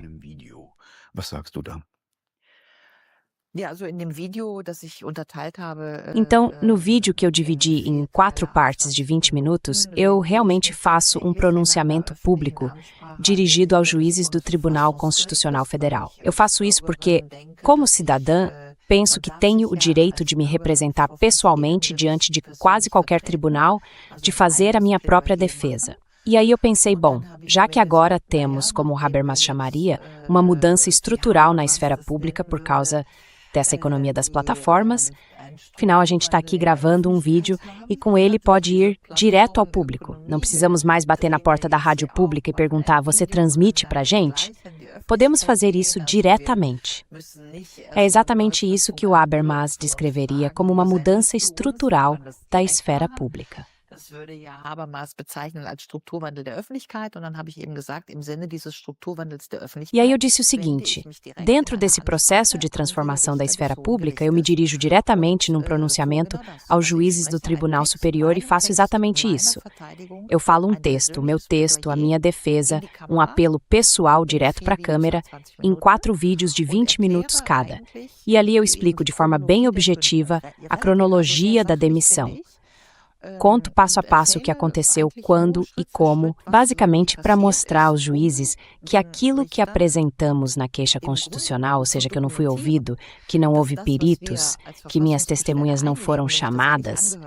Então, no vídeo que eu dividi em 4 partes de 20 minutos, eu realmente faço um pronunciamento público dirigido aos juízes do Tribunal Constitucional Federal. Eu faço isso porque, como cidadã, penso que tenho o direito de me representar pessoalmente diante de quase qualquer tribunal, de fazer a minha própria defesa. E aí eu pensei, bom, já que agora temos, como o Habermas chamaria, uma mudança estrutural na esfera pública por causa dessa economia das plataformas, afinal a gente está aqui gravando um vídeo e com ele pode ir direto ao público. Não precisamos mais bater na porta da rádio pública e perguntar, você transmite para a gente? Podemos fazer isso diretamente. É exatamente isso que o Habermas descreveria como uma mudança estrutural da esfera pública. Das würde ja Habermas bezeichnen als Strukturwandel der Öffentlichkeit, und dann habe ich eben gesagt, im Sinne dieses Strukturwandels der Öffentlichkeit. E aí eu disse o seguinte: dentro desse processo de transformação da esfera pública, eu me dirijo diretamente num pronunciamento aos juízes do Tribunal Superior e faço exatamente isso. Eu falo um texto, o meu texto, a minha defesa, um apelo pessoal direto para a câmera, em 4 vídeos de 20 minutos cada. E ali eu explico de forma bem objetiva a cronologia da demissão. Conto passo a passo o que aconteceu, quando e como, basicamente para mostrar aos juízes que aquilo que apresentamos na queixa constitucional, ou seja, que eu não fui ouvido, que não houve peritos, que minhas testemunhas não foram chamadas,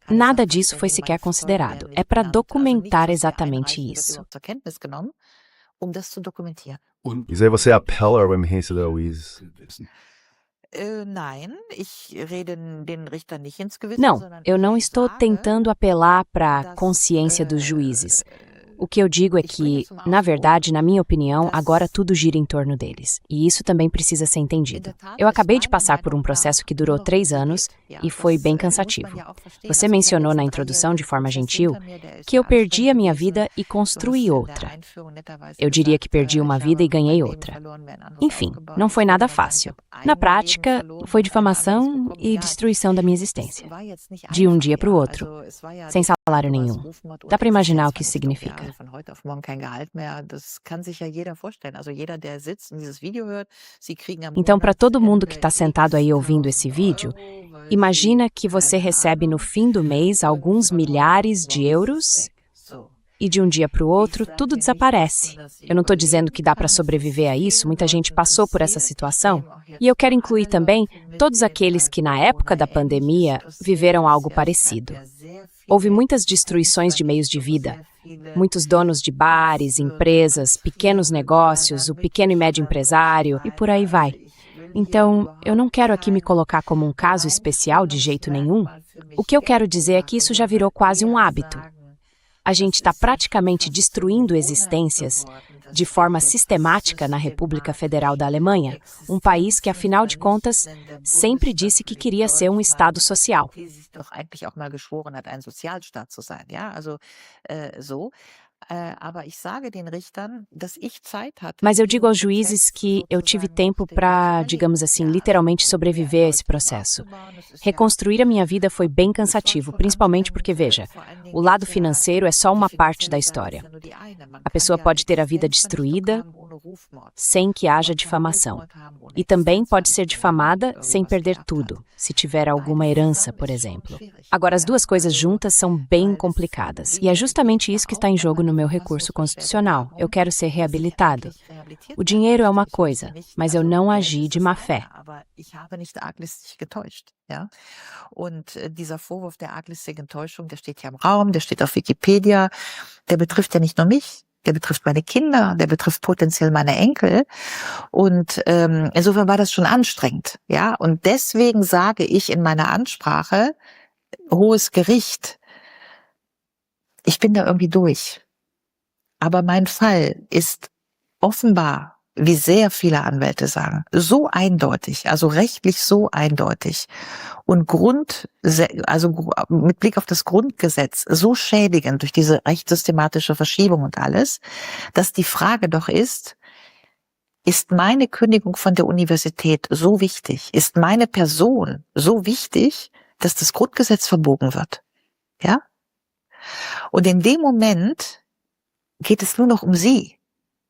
nada disso foi sequer considerado. É para documentar exatamente isso. Isso aí você apela ao emergência da juízes? Não, eu não estou tentando apelar para a consciência dos juízes. O que eu digo é que, na verdade, na minha opinião, agora tudo gira em torno deles. E isso também precisa ser entendido. Eu acabei de passar por um processo que durou 3 anos e foi bem cansativo. Você mencionou na introdução, de forma gentil, que eu perdi a minha vida e construí outra. Eu diria que perdi uma vida e ganhei outra. Enfim, não foi nada fácil. Na prática, foi difamação e destruição da minha existência. De um dia para o outro, sem salário nenhum. Dá para imaginar o que isso significa. Então, para todo mundo que está sentado aí ouvindo esse vídeo, imagina que você recebe no fim do mês alguns milhares de euros e de um dia para o outro tudo desaparece. Eu não estou dizendo que dá para sobreviver a isso, muita gente passou por essa situação. E eu quero incluir também todos aqueles que na época da pandemia viveram algo parecido. Houve muitas destruições de meios de vida. Muitos donos de bares, empresas, pequenos negócios, o pequeno e médio empresário e por aí vai. Então, eu não quero aqui me colocar como um caso especial de jeito nenhum. O que eu quero dizer é que isso já virou quase um hábito. A gente está praticamente destruindo existências de forma sistemática na República Federal da Alemanha, um país que, afinal de contas, sempre disse que queria ser um Estado social. Mas eu digo aos juízes que eu tive tempo para, digamos assim, literalmente sobreviver a esse processo. Reconstruir a minha vida foi bem cansativo, principalmente porque, veja, o lado financeiro é só uma parte da história. A pessoa pode ter a vida destruída sem que haja difamação. E também pode ser difamada sem perder tudo, se tiver alguma herança, por exemplo. Agora, as duas coisas juntas são bem complicadas. E é justamente isso que está em jogo no meu recurso constitucional. Eu quero ser reabilitado. O dinheiro é uma coisa, mas eu não agi de má fé. Und dieser Vorwurf der arglistigen Täuschung, der steht ja im Raum, der steht auf Wikipedia, der betrifft ja nicht nur mich, der betrifft meine Kinder, der betrifft potenziell meine Enkel. Und insofern war das schon anstrengend. Ja? Und deswegen sage ich in meiner Ansprache, Hohes Gericht, ich bin da irgendwie durch. Aber mein Fall ist offenbar, wie sehr viele Anwälte sagen, so eindeutig, also rechtlich so eindeutig und mit Blick auf das Grundgesetz so schädigend durch diese rechtssystematische Verschiebung und alles, dass die Frage doch ist meine Kündigung von der Universität so wichtig? Ist meine Person so wichtig, dass das Grundgesetz verbogen wird? Ja? Und in dem Moment geht es nur noch um Sie.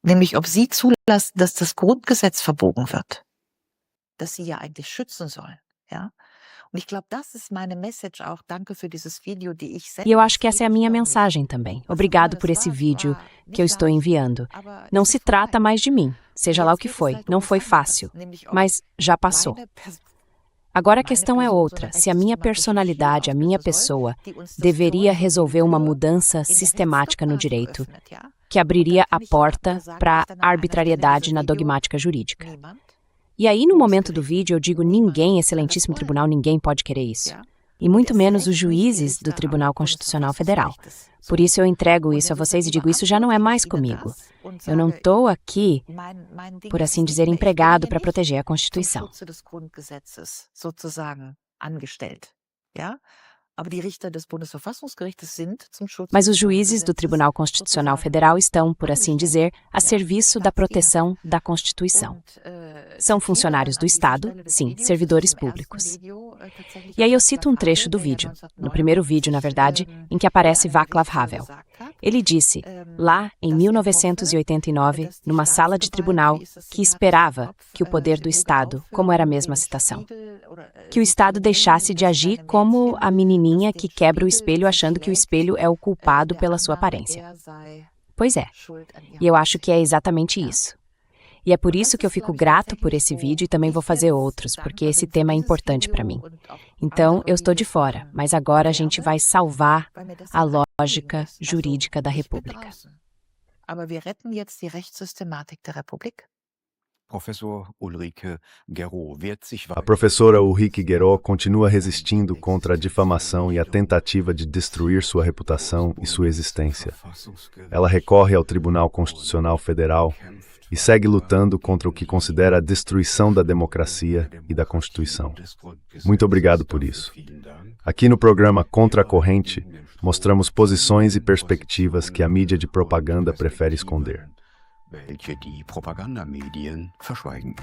Nämlich, ob Sie zulassen, dass das Grundgesetz verbogen wird. Das Sie ja eigentlich schützen sollen. Ja? Und ich glaube, das ist meine message auch. Danke für dieses Video, die ich sende. E eu acho que essa é a minha mensagem também. Obrigado por esse vídeo que eu estou enviando. Não se trata mais de mim, seja lá o que foi. Não foi fácil, mas já passou. Agora a questão é outra, se a minha personalidade, a minha pessoa, deveria resolver uma mudança sistemática no direito, que abriria a porta para a arbitrariedade na dogmática jurídica. E aí, no momento do vídeo, eu digo ninguém, excelentíssimo tribunal, ninguém pode querer isso. E muito menos os juízes do Tribunal Constitucional Federal. Por isso eu entrego isso a vocês e digo, isso já não é mais comigo. Eu não estou aqui, por assim dizer, empregado para proteger a Constituição. Mas os juízes do Tribunal Constitucional Federal estão, por assim dizer, a serviço da proteção da Constituição. São funcionários do Estado, sim, servidores públicos. E aí eu cito um trecho do vídeo, no primeiro vídeo, na verdade, em que aparece Václav Havel. Ele disse, lá em 1989, numa sala de tribunal, que esperava que o poder do Estado, como era a mesma citação, que o Estado deixasse de agir como a menininha que quebra o espelho achando que o espelho é o culpado pela sua aparência. Pois é, e eu acho que é exatamente isso. E é por isso que eu fico grato por esse vídeo e também vou fazer outros, porque esse tema é importante para mim. Então, eu estou de fora, mas agora a gente vai salvar a lógica jurídica da República. Aber wir retten jetzt die Rechtssystematik der Republik. A professora Ulrike Guerot continua resistindo contra a difamação e a tentativa de destruir sua reputação e sua existência. Ela recorre ao Tribunal Constitucional Federal e segue lutando contra o que considera a destruição da democracia e da Constituição. Muito obrigado por isso. Aqui no programa Contra a Corrente, mostramos posições e perspectivas que a mídia de propaganda prefere esconder. Welche die Propagandamedien verschweigen.